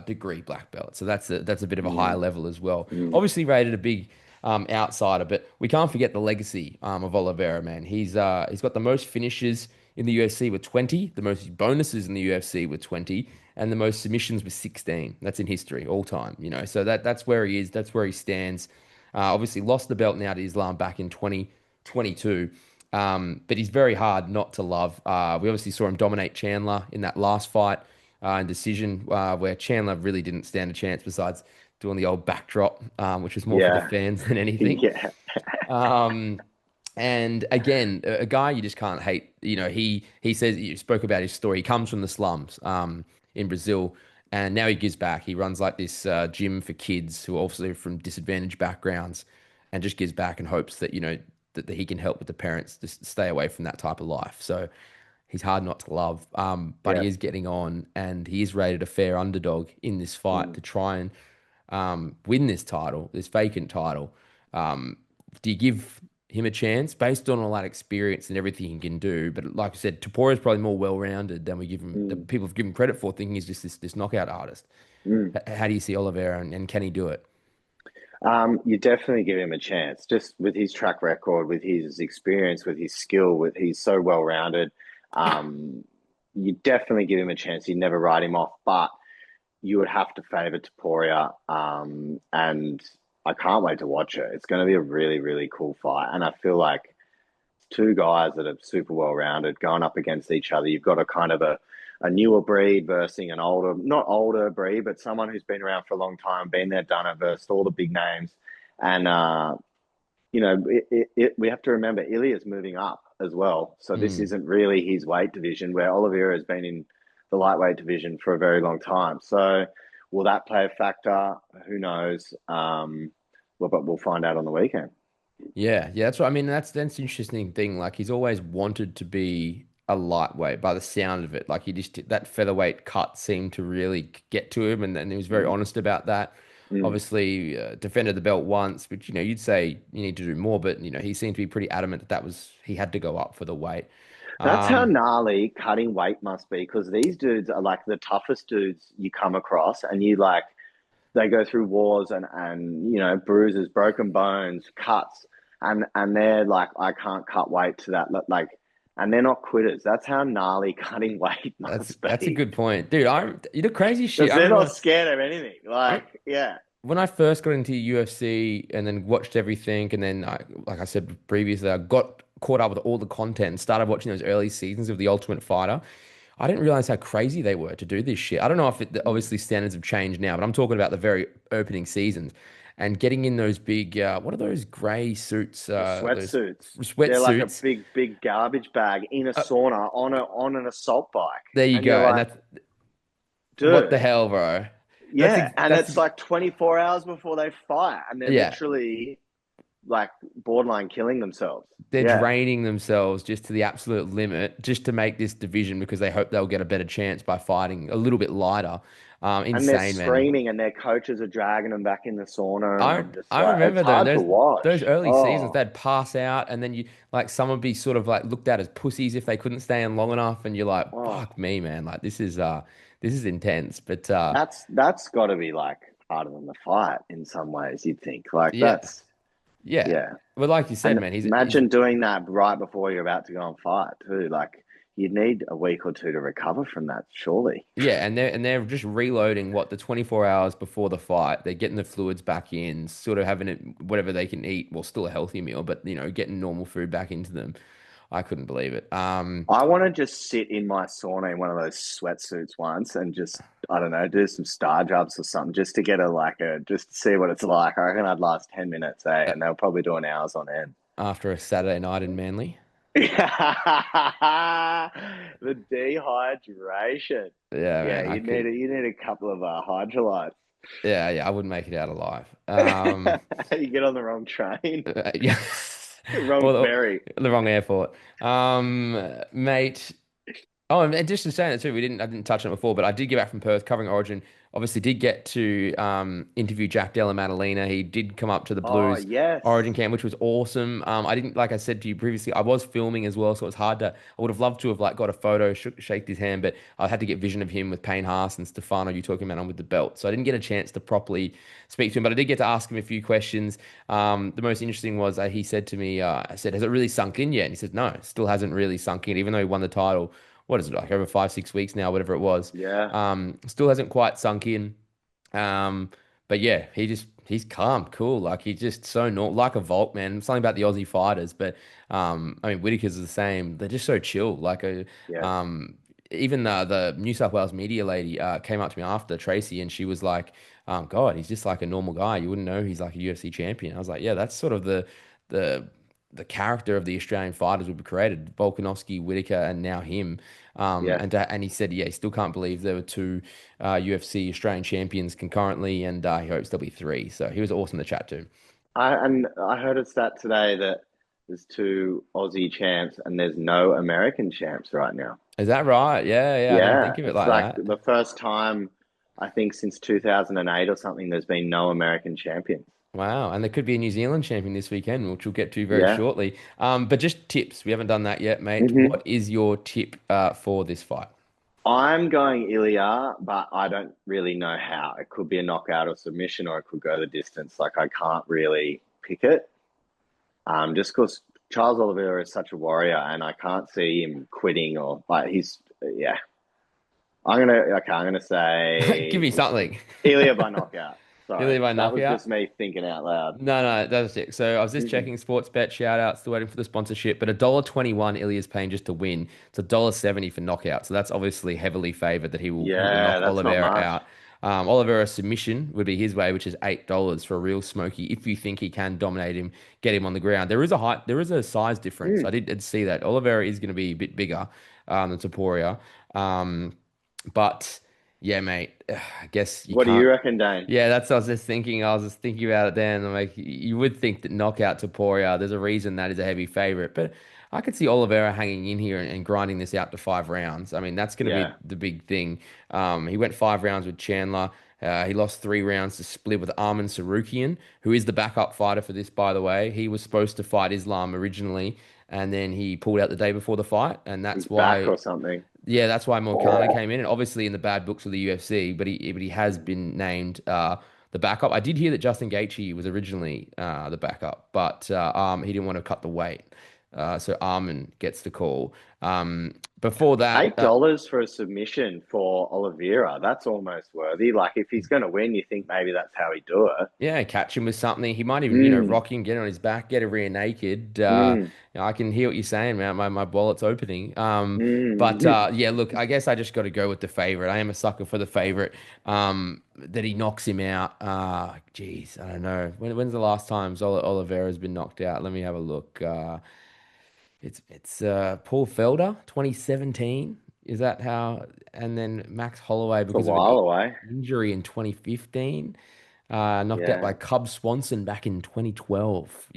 Speaker 1: degree black belt. So that's a bit of a higher
Speaker 2: mm,
Speaker 1: level as well.
Speaker 2: mm.
Speaker 1: Obviously rated a big outsider, but we can't forget the legacy of Oliveira, man. He's got the most finishes in the UFC with 20, the most bonuses in the UFC with 20, and the most submissions with 16. That's in history all time, So that's where he is. That's where he stands. Obviously lost the belt now to Islam back in 2022. But he's very hard not to love. We obviously saw him dominate Chandler in that last fight in decision, where Chandler really didn't stand a chance besides doing the old backdrop, which was more for the
Speaker 2: Yeah.
Speaker 1: fans than anything.
Speaker 2: Yeah.
Speaker 1: Um, and again, a guy you just can't hate. He says you spoke about his story. He comes from the slums in Brazil, and now he gives back. He runs like this gym for kids who are also from disadvantaged backgrounds, and just gives back and hopes that that he can help with the parents to stay away from that type of life. So he's hard not to love, but
Speaker 2: Yeah.
Speaker 1: he is getting on, and he is rated a fair underdog in this fight
Speaker 2: Mm.
Speaker 1: to try and win this title, this vacant title. Um, do you give him a chance based on all that experience and everything he can do? But like I said, Topuria is probably more well-rounded than we give him. That
Speaker 2: Mm.
Speaker 1: people have given him credit for, thinking he's just this knockout artist.
Speaker 2: Mm.
Speaker 1: How do you see Oliveira, and can he do it?
Speaker 2: You definitely give him a chance, just with his track record, with his experience, with his skill, with he's so well rounded. Um, you definitely give him a chance. You never write him off, but you would have to favour Topuria, and I can't wait to watch it. It's going to be a really, really cool fight, and I feel like two guys that are super well rounded going up against each other. You've got a kind of a newer breed versus an older, not older breed, but someone who's been around for a long time, been there, done it, versus all the big names. And, we have to remember Ilia's moving up as well. So this
Speaker 1: Mm.
Speaker 2: isn't really his weight division, where Oliveira has been in the lightweight division for a very long time. So will that play a factor? Who knows? But we'll find out on the weekend.
Speaker 1: Yeah, yeah, that's what I mean. That's the interesting thing. Like he's always wanted to be a lightweight by the sound of it. Like he just that featherweight cut seemed to really get to him, and he was very
Speaker 2: Mm,
Speaker 1: honest about that.
Speaker 2: mm.
Speaker 1: Obviously, defended the belt once, which you'd say you need to do more, but he seemed to be pretty adamant that was he had to go up for the weight.
Speaker 2: That's how
Speaker 1: Um,
Speaker 2: gnarly cutting weight must be, because these dudes are like the toughest dudes you come across, and you like they go through wars and bruises, broken bones, cuts, and they're like, I can't cut weight to that, like, and they're not quitters. That's how gnarly cutting weight
Speaker 1: that's
Speaker 2: must
Speaker 1: that's a
Speaker 2: be,
Speaker 1: good point, dude. Crazy shit.
Speaker 2: because
Speaker 1: I
Speaker 2: they're not
Speaker 1: remember.
Speaker 2: scared of anything.
Speaker 1: I,
Speaker 2: Like, yeah.
Speaker 1: when I first got into UFC and then watched everything, and then like I said previously, I got caught up with all the content and started watching those early seasons of The Ultimate Fighter. I didn't realize how crazy they were to do this shit. I don't know if obviously standards have changed now, but I'm talking about the very opening seasons and getting in those big, what are those gray suits?
Speaker 2: The
Speaker 1: Those
Speaker 2: sweatsuits. They're like a
Speaker 1: sweatsuits.
Speaker 2: big, big garbage bag in a
Speaker 1: Uh,
Speaker 2: sauna on an assault bike.
Speaker 1: there you
Speaker 2: And you're
Speaker 1: go. And
Speaker 2: like,
Speaker 1: that's what the
Speaker 2: dude,
Speaker 1: hell, bro. That's
Speaker 2: yeah. And
Speaker 1: that's
Speaker 2: it's like 24 hours before they fight, and they're
Speaker 1: yeah.
Speaker 2: literally like borderline killing themselves.
Speaker 1: They're
Speaker 2: Yeah.
Speaker 1: draining themselves just to the absolute limit, just to make this division because they hope they'll get a better chance by fighting a little bit lighter.
Speaker 2: And they're
Speaker 1: Insane, man.
Speaker 2: screaming, and their coaches are dragging them back in the sauna, and
Speaker 1: I
Speaker 2: I'm just
Speaker 1: I
Speaker 2: like, it's
Speaker 1: remember though
Speaker 2: hard to
Speaker 1: those
Speaker 2: watch.
Speaker 1: early seasons
Speaker 2: Oh,
Speaker 1: they'd pass out and then you like some would be sort of like looked at as pussies if they couldn't stay in long enough and you're like
Speaker 2: oh,
Speaker 1: fuck me man like this is intense but
Speaker 2: that's got to be like harder than the fight in some ways. You'd think like
Speaker 1: yeah
Speaker 2: that's
Speaker 1: yeah
Speaker 2: yeah.
Speaker 1: but like you said
Speaker 2: And
Speaker 1: man he's
Speaker 2: imagine doing that right before you're about to go and fight too. Like you'd need a week or two to recover from that, surely.
Speaker 1: Yeah, and they're just reloading what the 24 hours before the fight. They're getting the fluids back in, sort of having it whatever they can eat, well, still a healthy meal, but getting normal food back into them. I couldn't believe it.
Speaker 2: I want to just sit in my sauna in one of those sweatsuits once and just, I don't know, do some star jumps or something just to get just to see what it's like. I reckon I'd last 10 minutes, eh?
Speaker 1: uh,
Speaker 2: And they'll probably do an hours on end.
Speaker 1: After a Saturday night in Manly.
Speaker 2: The dehydration.
Speaker 1: Yeah,
Speaker 2: Yeah,
Speaker 1: man, I could.
Speaker 2: you need a couple of hydrolytes.
Speaker 1: Yeah, yeah, I wouldn't make it out alive.
Speaker 2: You get on the wrong train,
Speaker 1: Yeah,
Speaker 2: wrong
Speaker 1: or
Speaker 2: ferry.
Speaker 1: the wrong airport. Mate. Oh, and just to say that too, I didn't touch on it before, but I did get back from Perth covering Origin. Obviously, did get to interview Jack Della Maddalena. He did come up to the
Speaker 2: Oh,
Speaker 1: Blues
Speaker 2: yes.
Speaker 1: Origin camp, which was awesome. I didn't, like I said to you previously, I was filming as well, so it was hard to. I would have loved to have like got a photo, shaked his hand, but I had to get vision of him with Payne Haas and Stefano. You talking about him with the belt, so I didn't get a chance to properly speak to him, but I did get to ask him a few questions. The most interesting was he said to me, I said, "Has it really sunk in yet?" And he said, "No, it still hasn't really sunk in, even though he won the title." What is it like over 5, 6 weeks now, whatever it was.
Speaker 2: Yeah.
Speaker 1: Still hasn't quite sunk in. Um, but yeah, he's calm, cool. Like he's just so not like a Volk, man. Something about the Aussie fighters, but I mean Whitaker's the same. They're just so chill.
Speaker 2: Yes.
Speaker 1: Um, even the New South Wales media lady came up to me after Tracy, and she was like, God, he's just like a normal guy. You wouldn't know he's like a UFC champion. I was like, yeah, that's sort of the the character of the Australian fighters would be created. Volkanovski, Whitaker, and now him.
Speaker 2: Yes.
Speaker 1: And he said, yeah, he still can't believe there were two UFC Australian champions concurrently, and he hopes there'll be three. So he was awesome to chat to.
Speaker 2: I heard a stat today that there's two Aussie champs and there's no American champs right now.
Speaker 1: Is that right? Yeah, yeah. I didn't
Speaker 2: Yeah,
Speaker 1: think of it
Speaker 2: it's
Speaker 1: like
Speaker 2: like
Speaker 1: that.
Speaker 2: the first time I think since 2008 or something. There's been no American champions.
Speaker 1: Wow. And there could be a New Zealand champion this weekend, which we'll get to very
Speaker 2: Yeah.
Speaker 1: shortly. But just tips. We haven't done that yet, mate.
Speaker 2: hmm
Speaker 1: What is your tip for this fight?
Speaker 2: I'm going Ilia, but I don't really know how. It could be a knockout or submission, or it could go the distance. Like I can't really pick it. Just because Charles Oliveira is such a warrior, and I can't see him quitting or like he's yeah. I'm gonna
Speaker 1: Give
Speaker 2: say
Speaker 1: me something.
Speaker 2: Ilya by knockout.
Speaker 1: Ilya
Speaker 2: Sorry,
Speaker 1: by
Speaker 2: that was
Speaker 1: knockout.
Speaker 2: just me thinking out loud.
Speaker 1: No, no, that's it. So I was just
Speaker 2: Mhm.
Speaker 1: checking sports bet shout out, still waiting for the sponsorship, but $1.21 Ilya's paying just to win. It's $1.70 for knockout. So that's obviously heavily favored that he will
Speaker 2: Yeah,
Speaker 1: knock
Speaker 2: that's not
Speaker 1: Oliveira
Speaker 2: much.
Speaker 1: out. Oliveira submission would be his way, which is $8 for a real smoky. If you think he can dominate him, get him on the ground. There is a size difference.
Speaker 2: Mm.
Speaker 1: I did see that. Oliveira is going to be a bit bigger than Topuria. Um, but yeah, mate, I guess you
Speaker 2: What do
Speaker 1: can't.
Speaker 2: you reckon, Dane?
Speaker 1: Yeah, that's what I was just thinking. I was just thinking about it then. I'm like, you would think that knockout Topuria, there's a reason that is a heavy favorite, but I could see Oliveira hanging in here and grinding this out to 5 rounds. I mean, that's going to be
Speaker 2: Yeah,
Speaker 1: the big thing. He went 5 rounds with Chandler. He lost 3 rounds to split with Arman Sarukian, who is the backup fighter for this, by the way. He was supposed to fight Islam originally, and then he pulled out the day before the fight, and
Speaker 2: he's
Speaker 1: that's
Speaker 2: back
Speaker 1: why
Speaker 2: or something.
Speaker 1: that's why Morgana came in, and obviously in the bad books of the UFC, but he has been named the backup. I did hear that Justin Gaethje was originally the backup, but he didn't want to cut the weight, so Armin gets the call. Before that,
Speaker 2: $8 for a submission for Oliveira. That's almost worthy. Like if he's going to win, you think maybe that's how he do it.
Speaker 1: yeah, catch him with something. He might even,
Speaker 2: Mm,
Speaker 1: rock him, get on his back, get a rear naked.
Speaker 2: mm,
Speaker 1: I can hear what you're saying, man. My wallet's opening. But
Speaker 2: mm.
Speaker 1: yeah, look, I guess I just got to go with the favorite. I am a sucker for the favorite. That he knocks him out. Geez, I don't know. When's the last time Oliveira's been knocked out? Let me have a look. It's Paul Felder, 2017. Is that how? And then Max Holloway
Speaker 2: It's a
Speaker 1: because of an
Speaker 2: while away.
Speaker 1: injury in 2015. Knocked out by
Speaker 2: Yeah.
Speaker 1: Cub Swanson back in 2012.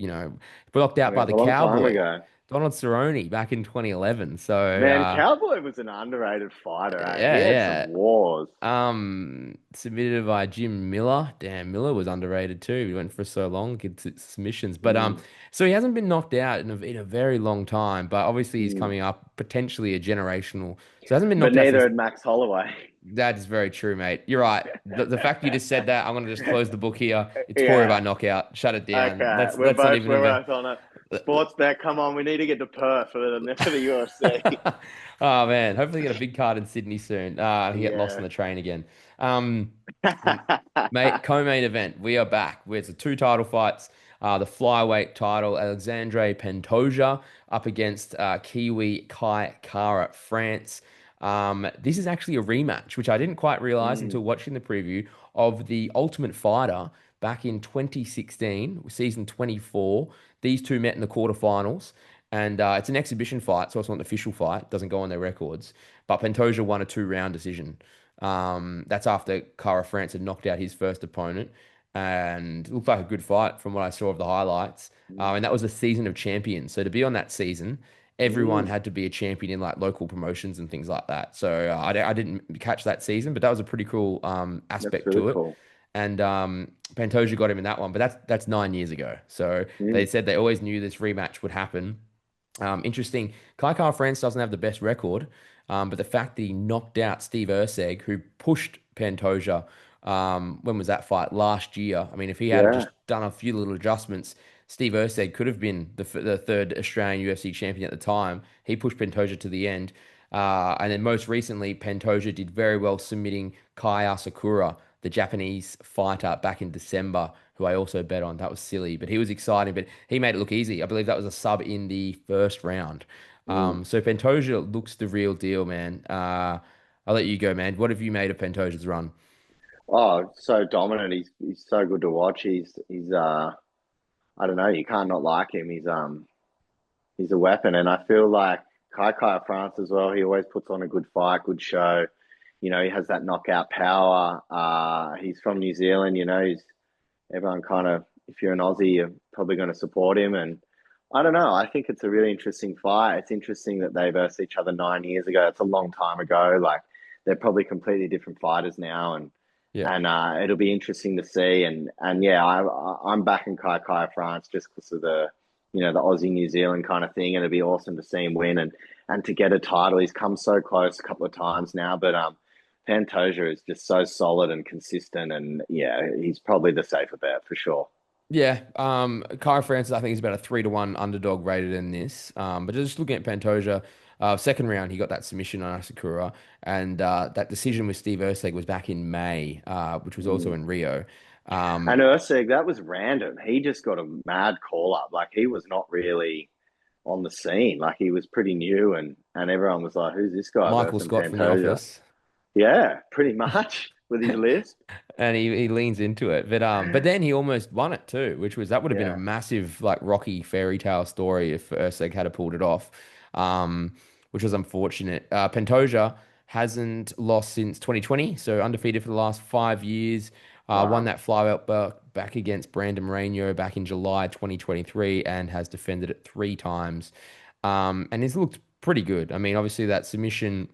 Speaker 1: Knocked out
Speaker 2: Yeah,
Speaker 1: by
Speaker 2: it's
Speaker 1: the
Speaker 2: a long time
Speaker 1: Cowboy,
Speaker 2: ago.
Speaker 1: Donald Cerrone, back in 2011. So,
Speaker 2: Man, Cowboy was an underrated fighter, eh? He
Speaker 1: yeah,
Speaker 2: had some
Speaker 1: yeah.
Speaker 2: wars.
Speaker 1: Submitted by Jim Miller. Damn, Miller was underrated too. He went for so long, get submissions. But
Speaker 2: Mm,
Speaker 1: so he hasn't been knocked out in a very long time. But obviously he's
Speaker 2: mm.
Speaker 1: coming up potentially a generational. So he hasn't been
Speaker 2: But
Speaker 1: knocked out
Speaker 2: neither
Speaker 1: since.
Speaker 2: had Max Holloway.
Speaker 1: That is very true, mate. You're right. The fact you just said that, I'm gonna just close the book here. It's Poirier by
Speaker 2: Yeah.
Speaker 1: knockout. Shut it down.
Speaker 2: Okay.
Speaker 1: Let's not even
Speaker 2: We're
Speaker 1: invest.
Speaker 2: both on it. Sports bet, come on, we need to get to Perth for the UFC.
Speaker 1: Oh man, hopefully get a big card in Sydney soon. And get lost on
Speaker 2: Yeah.
Speaker 1: the train again. Um, Mate, co-main event. We are back. It's a two title fights. The flyweight title, Alexandre Pantoja up against Kiwi Kai Kara France. This is actually a rematch, which I didn't quite realize
Speaker 2: Mm,
Speaker 1: until watching the preview of the Ultimate Fighter back in 2016, season 24. These two met in the quarterfinals, and it's an exhibition fight, so it's not an official fight. It doesn't go on their records. But Pantoja won a two-round decision. That's after Cara France had knocked out his first opponent, and it looked like a good fight from what I saw of the highlights.
Speaker 2: mm,
Speaker 1: And that was a season of champions. So to be on that season, everyone
Speaker 2: mm.
Speaker 1: had to be a champion in like local promotions and things like that. So I didn't catch that season, but that was a pretty cool
Speaker 2: That's
Speaker 1: aspect
Speaker 2: really
Speaker 1: to it.
Speaker 2: cool.
Speaker 1: And Pantoja got him in that one, but that's 9 years ago. So they
Speaker 2: Mm,
Speaker 1: said they always knew this rematch would happen. Interesting. Kai Kara France doesn't have the best record, but the fact that he knocked out Steve Erceg, who pushed Pantoja, when was that fight? Last year. I mean, if he had
Speaker 2: yeah.
Speaker 1: just done a few little adjustments, Steve Erceg could have been the third Australian UFC champion at the time. He pushed Pantoja to the end. And then most recently, Pantoja did very well submitting Kai Asakura, the Japanese fighter, back in December, who I also bet on. That was silly, but he was exciting, but he made it look easy. I believe that was a sub in the first round.
Speaker 2: Mm.
Speaker 1: So Pantoja looks the real deal, man. I'll let you go, man. What have you made of Pantoja's run?
Speaker 2: Oh, so dominant. He's so good to watch. He's I don't know, you can't not like him. He's a weapon, and I feel like Kai France as well. He always puts on a good fight, good show. He has that knockout power. He's from New Zealand. He's everyone kind of. If you're an Aussie, you're probably going to support him. And I don't know. I think it's a really interesting fight. It's interesting that they versed each other 9 years ago. It's a long time ago. Like they're probably completely different fighters now, and
Speaker 1: Yeah.
Speaker 2: and it'll be interesting to see. And yeah, I'm backing Kai France just because of the Aussie New Zealand kind of thing. And it'd be awesome to see him win and to get a title. He's come so close a couple of times now, but Pantoja is just so solid and consistent, and yeah, he's probably the safer bet for sure.
Speaker 1: Yeah, Kyra Francis, I think, is about a 3-1 underdog rated in this. But just looking at Pantoja, second round, he got that submission on Asakura, and that decision with Steve Erceg was back in May, which was also
Speaker 2: Mm.
Speaker 1: in Rio.
Speaker 2: And
Speaker 1: Um,
Speaker 2: Ursig, that was random. He just got a mad call up. Like he was not really on the scene. Like he was pretty new, and everyone was like, "Who's this guy?"
Speaker 1: Michael
Speaker 2: Versus
Speaker 1: Scott from The
Speaker 2: Pantoja.
Speaker 1: Office.
Speaker 2: Yeah, pretty much with his list.
Speaker 1: And he leans into it. But then he almost won it too, that would have been a
Speaker 2: Yeah.
Speaker 1: massive like Rocky fairy tale story if Erceg had pulled it off. Um, which was unfortunate. Pantoja hasn't lost since 2020, so undefeated for the last 5 years. Won
Speaker 2: Wow.
Speaker 1: that flyweight belt back against Brandon Moreno back in July 2023 and has defended it three times. And he's looked pretty good. I mean, obviously that submission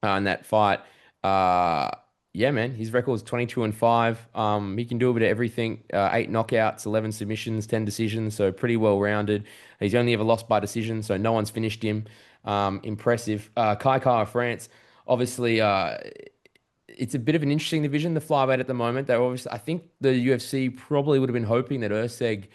Speaker 1: in that fight. Uh, yeah, man, his record is 22-5. He can do a bit of everything. Eight knockouts, 11 submissions, 10 decisions, so pretty well rounded. He's only ever lost by decision, so no one's finished him. Impressive. Kai Kara France, obviously, it's a bit of an interesting division, the flyweight at the moment. They obviously, I think the UFC probably would have been hoping that Erceg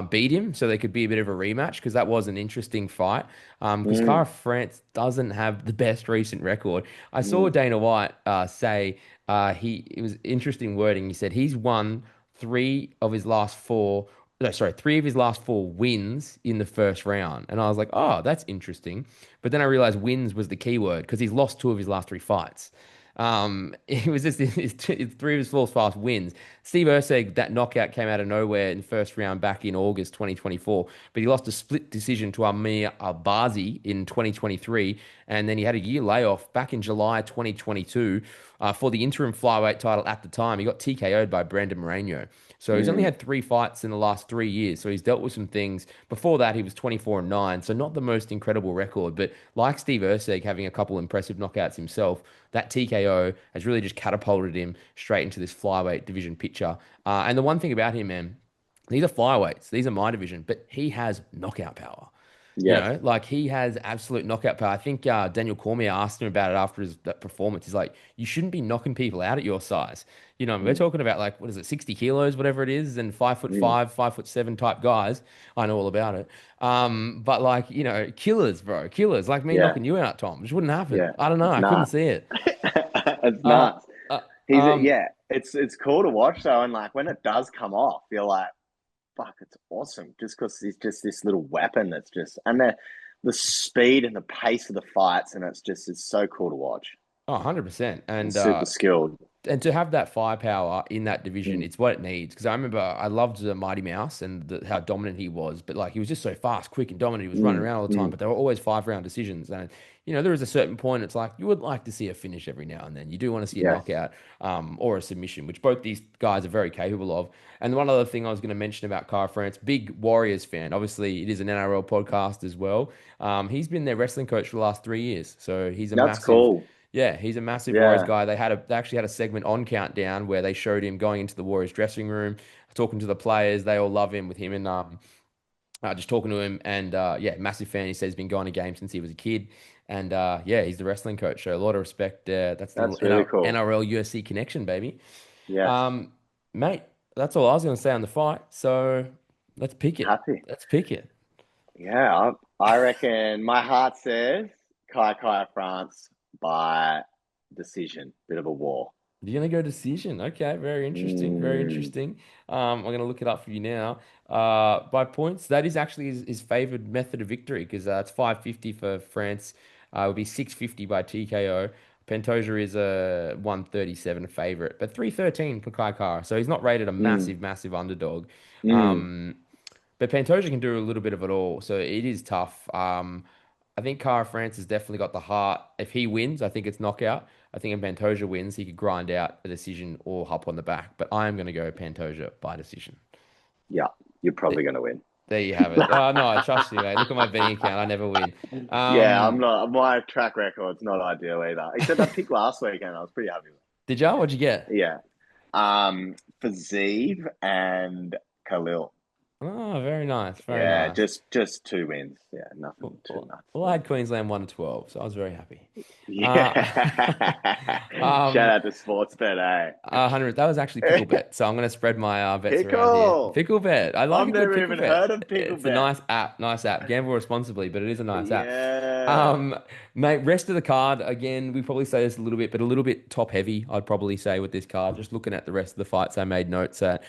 Speaker 1: beat him, so they could be a bit of a rematch because that was an interesting fight. Because Cara
Speaker 2: Mm,
Speaker 1: France doesn't have the best recent record. I saw
Speaker 2: mm,
Speaker 1: Dana White say it was interesting wording. He said he's won three of his last four. No, sorry, three of his last four wins in the first round, and I was like, oh, that's interesting. But then I realized wins was the key word because he's lost two of his last three fights. It was just his three of his four fast wins. Steve Erceg, that knockout came out of nowhere in the first round back in August 2024, but he lost a split decision to Amir Albazi in 2023, and then he had a year layoff back in July 2022 for the interim flyweight title at the time. He got TKO'd by Brandon Moreno. So he's only
Speaker 2: mm.
Speaker 1: had three fights in the last 3 years. So he's dealt with some things. Before that, he was 24-9. So not the most incredible record, but like Steve Erceg having a couple impressive knockouts himself, that TKO has really just catapulted him straight into this flyweight division picture. And the one thing about him, man, these are flyweights. These are my division, but he has knockout power. You
Speaker 2: Yes.
Speaker 1: know, like he has absolute knockout power. I think Daniel Cormier asked him about it after his that performance. He's like, you shouldn't be knocking people out at your size. You know, we're
Speaker 2: Mm,
Speaker 1: talking about like what is it, 60 kilos, whatever it is, and 5'5", 5'7" type guys. I know all about it. But like, you know, killers, bro, killers. Like me
Speaker 2: yeah.
Speaker 1: knocking you out, Tom. It wouldn't happen.
Speaker 2: Yeah.
Speaker 1: I don't know.
Speaker 2: It's
Speaker 1: I couldn't
Speaker 2: nuts.
Speaker 1: see it.
Speaker 2: It's
Speaker 1: Uh,
Speaker 2: nuts.
Speaker 1: uh,
Speaker 2: He's
Speaker 1: um,
Speaker 2: yeah. It's cool to watch though, and like when it does come off, you're like, fuck, it's awesome. Just because he's just this little weapon that's just and the speed and the pace of the fights, and it's so cool to watch.
Speaker 1: oh, 100%.
Speaker 2: And super skilled.
Speaker 1: And to have that firepower in that division,
Speaker 2: Mm,
Speaker 1: it's what it needs. Because I remember I loved the Mighty Mouse and how dominant he was, but like he was just so fast, quick, and dominant. He was running
Speaker 2: mm,
Speaker 1: around all the time,
Speaker 2: mm.
Speaker 1: but they were always 5 round decisions. And you know, there is a certain point. It's like you would like to see a finish every now and then. You do want to see a
Speaker 2: Yes,
Speaker 1: knockout, or a submission, which both these guys are very capable of. And one other thing I was going to mention about Kyle France, big Warriors fan. Obviously, it is an NRL podcast as well. He's been their wrestling coach for the last 3 years, so he's a
Speaker 2: that's
Speaker 1: massive.
Speaker 2: cool.
Speaker 1: Yeah, he's a massive Warriors
Speaker 2: Yeah,
Speaker 1: guy. They actually had a segment on Countdown where they showed him going into the Warriors dressing room, talking to the players. They all love him with him and just talking to him. And yeah, massive fan. He says he's been going to games since he was a kid. And yeah, he's the wrestling coach. So a lot of respect. That's the little
Speaker 2: that's really cool.
Speaker 1: NRL UFC connection, baby.
Speaker 2: Yes,
Speaker 1: Um, Mate, that's all I was going to say on the fight. So let's pick it.
Speaker 2: happy.
Speaker 1: Let's pick it.
Speaker 2: Yeah, I reckon my heart says Kai France by decision. Bit of a war.
Speaker 1: You're gonna go decision. Okay, very interesting. Very
Speaker 2: Mm,
Speaker 1: interesting. I'm gonna look it up for you now. By points, that is actually his favored method of victory because it's 550 for France. It would be 650 by TKO. Pantoja is a 137 favorite, but 313 for Kai Kara. So he's not rated a
Speaker 2: mm,
Speaker 1: massive, massive underdog.
Speaker 2: mm.
Speaker 1: Um, but Pantoja can do a little bit of it all, so it is tough. I think Cara France has definitely got the heart. If he wins, I think it's knockout. I think if Pantoja wins, he could grind out a decision or hop on the back. But I am going to go Pantoja by decision.
Speaker 2: Yeah, you're
Speaker 1: Th-
Speaker 2: probably going to win.
Speaker 1: There you have it. Oh no, I trust you, mate. Look at my betting account. I never win.
Speaker 2: Yeah, I'm
Speaker 1: Um,
Speaker 2: not. My track record's not ideal either. Except I picked last weekend. I was pretty happy with
Speaker 1: did ya? What'd you get?
Speaker 2: it. Yeah. For Zeev and Khalil.
Speaker 1: Oh, very nice. Very
Speaker 2: Yeah,
Speaker 1: nice.
Speaker 2: just two wins. Yeah,
Speaker 1: Well,
Speaker 2: nothing too
Speaker 1: well,
Speaker 2: nuts.
Speaker 1: well, I had Queensland 1-12, so I was very happy. Uh,
Speaker 2: Yeah. Shout
Speaker 1: um,
Speaker 2: out to Sportsbet, eh?
Speaker 1: 100. That was actually pickle bet. So I'm going to spread my bets around here.
Speaker 2: Pickle.
Speaker 1: Pickle bet. I like
Speaker 2: I've
Speaker 1: a good
Speaker 2: never
Speaker 1: pickle
Speaker 2: even
Speaker 1: bet.
Speaker 2: heard of pickle
Speaker 1: It's a
Speaker 2: bet.
Speaker 1: nice app. Nice app. Gamble responsibly, but it is a nice app.
Speaker 2: Yeah.
Speaker 1: Um, Mate, rest of the card, again, we probably say this a little bit, but a little bit top heavy, I'd probably say with this card. Just looking at the rest of the fights, I made notes that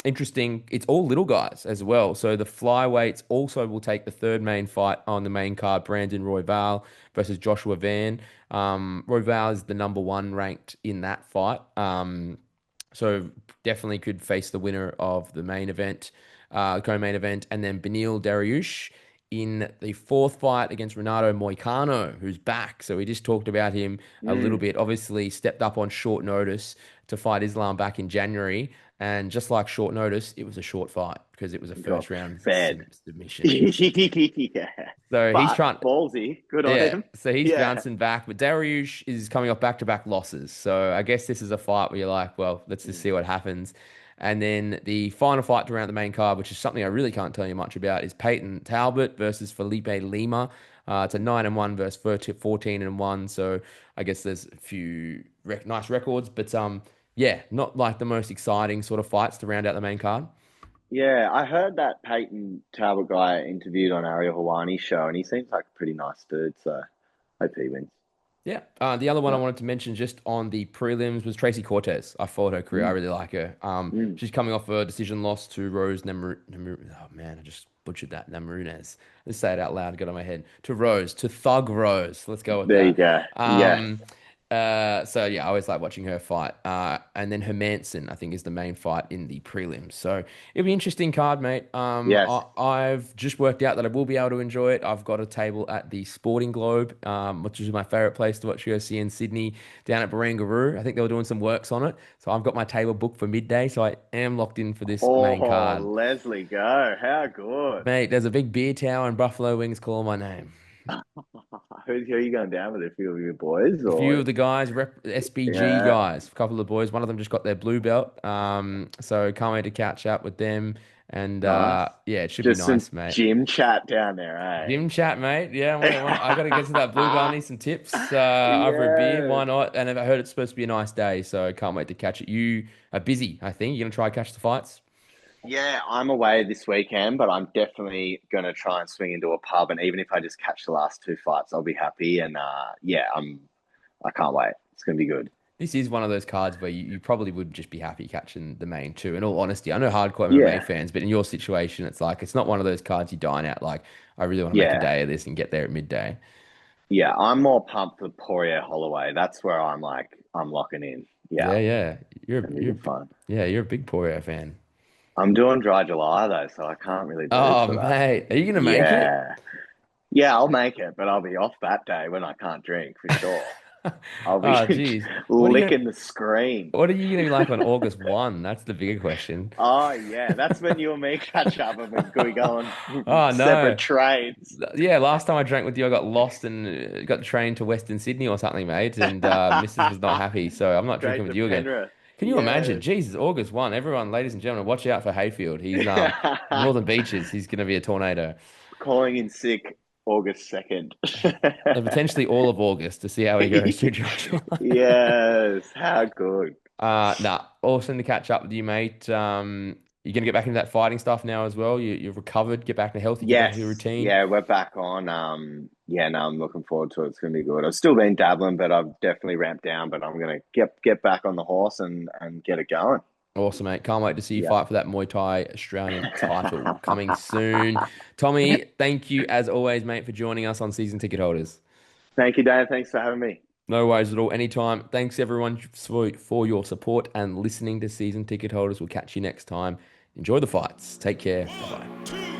Speaker 1: interesting. It's all little guys as well. So the flyweights also will take the third main fight on the main card, Brandon Royval versus Joshua Van. Royval is the number one ranked in that fight. So definitely could face the winner of the main event, co-main event, and then Beneil Dariush in the fourth fight against Renato Moicano, who's back. So we just talked about him a little
Speaker 2: Mm,
Speaker 1: bit. Obviously, stepped up on short notice to fight Islam back in January, and just like short notice, it was a short fight because it was a
Speaker 2: got
Speaker 1: first round
Speaker 2: fed.
Speaker 1: submission.
Speaker 2: Yeah.
Speaker 1: So he's
Speaker 2: But
Speaker 1: trying.
Speaker 2: ballsy. Good on
Speaker 1: Yeah,
Speaker 2: him.
Speaker 1: so he's
Speaker 2: Yeah.
Speaker 1: bouncing back, but Dariush is coming off back-to-back losses. So I guess this is a fight where you're like, well, let's just
Speaker 2: Mm,
Speaker 1: see what happens. And then the final fight to round the main card, which is something I really can't tell you much about, is Peyton Talbot versus Felipe Lima. It's a 9-1 versus 14-1. So I guess there's a few nice records, but yeah, not like the most exciting sort of fights to round out the main card.
Speaker 2: Yeah, I heard that Peyton Talbot guy interviewed on Ariel Hawani's show, and he seems like a pretty nice dude. So hope he wins.
Speaker 1: Yeah. The other one I
Speaker 2: Yeah.
Speaker 1: wanted to mention just on the prelims was Tracy Cortez. I followed her career. I
Speaker 2: Mm,
Speaker 1: really like her.
Speaker 2: mm.
Speaker 1: She's coming off a decision loss to Rose oh man, I just butchered that. Namarunes. Let's say it out loud. Get on my head. To Rose, to Thug Rose. Let's go with
Speaker 2: There you
Speaker 1: that.
Speaker 2: go. Yes.
Speaker 1: Um, so yeah, I always like watching her fight. And then Hermanson, I think, is the main fight in the prelims. So it'll be an interesting card, mate.
Speaker 2: Yes.
Speaker 1: I've just worked out that I will be able to enjoy it. I've got a table at the Sporting Globe, which is my favorite place to watch UFC in Sydney, down at Barangaroo. I think they were doing some works on it. So I've got my table booked for midday. So I am locked in for this main
Speaker 2: Oh,
Speaker 1: card.
Speaker 2: Leslie, go. How good.
Speaker 1: Mate, there's a big beer tower and Buffalo Wings calling my name.
Speaker 2: who are you going down with? A few of your boys,
Speaker 1: A few
Speaker 2: or
Speaker 1: of the guys, SBG
Speaker 2: yeah,
Speaker 1: guys, a couple of the boys. One of them just got their blue belt. So can't wait to catch up with them. And
Speaker 2: nice.
Speaker 1: yeah, it should be
Speaker 2: Just some
Speaker 1: nice, mate.
Speaker 2: gym chat down there,
Speaker 1: Gym chat, mate. Yeah, I got to get to that blue belt. I need some tips over a beer.
Speaker 2: Yeah.
Speaker 1: Why not? And I heard it's supposed to be a nice day, so can't wait to catch it. You are busy, I think. You're gonna try to catch the fights.
Speaker 2: Yeah, I'm away this weekend, but I'm definitely gonna try and swing into a pub, and even if I just catch the last two fights, I'll be happy. And yeah, I can't wait. It's gonna be good.
Speaker 1: This is one of those cards where you probably would just be happy catching the main two. In all honesty, I know hardcore MMA
Speaker 2: Yeah,
Speaker 1: fans, but in your situation, it's like it's not one of those cards you dine out. Like, I really want to make a
Speaker 2: yeah,
Speaker 1: day of this and get there at midday.
Speaker 2: yeah. I'm more pumped for Poirier Holloway. That's where I'm like, I'm locking in. Yeah,
Speaker 1: Yeah, yeah.
Speaker 2: gonna be good fun.
Speaker 1: You're a big Poirier fan.
Speaker 2: I'm doing dry July though, so I can't really lose
Speaker 1: Oh,
Speaker 2: for that.
Speaker 1: mate, are you gonna make it?
Speaker 2: Yeah, yeah, I'll make it, but I'll be off that day when I can't drink for sure. I'll be
Speaker 1: Oh, geez.
Speaker 2: licking the screen.
Speaker 1: What are you gonna be like on August 1? That's the bigger question.
Speaker 2: Oh yeah, that's when you and me catch up and we go on
Speaker 1: Oh
Speaker 2: separate
Speaker 1: no.
Speaker 2: trains.
Speaker 1: Yeah, last time I drank with you, I got lost and got the train to Western Sydney or something, mate, and Mrs. was not happy, so I'm not drinking
Speaker 2: Straight
Speaker 1: with
Speaker 2: to
Speaker 1: you again.
Speaker 2: Penrith.
Speaker 1: Can you imagine?
Speaker 2: Yes.
Speaker 1: Jesus, August 1. Everyone, ladies and gentlemen, watch out for Hayfield. He's Northern Beaches. He's gonna be a tornado.
Speaker 2: Calling in sick August 2nd.
Speaker 1: And potentially all of August to see how he goes through Joshua.
Speaker 2: Yes, how good.
Speaker 1: Nah, awesome to catch up with you, mate. You're gonna get back into that fighting stuff now as well. You've recovered, get back to healthy, get back to your
Speaker 2: Yes,
Speaker 1: routine.
Speaker 2: yeah, we're back on. Yeah, no, I'm looking forward to it. It's gonna be good. I've still been dabbling, but I've definitely ramped down. But I'm gonna get back on the horse and get it going.
Speaker 1: Awesome, mate. Can't wait to see you
Speaker 2: Yeah.
Speaker 1: fight for that Muay Thai Australian title coming soon. Tommy, thank you as always, mate, for joining us on Season Ticket Holders.
Speaker 2: Thank you, Dan. Thanks for having me.
Speaker 1: No worries at all. Anytime. Thanks everyone for your support and listening to Season Ticket Holders. We'll catch you next time. Enjoy the fights. Take care. Bye bye.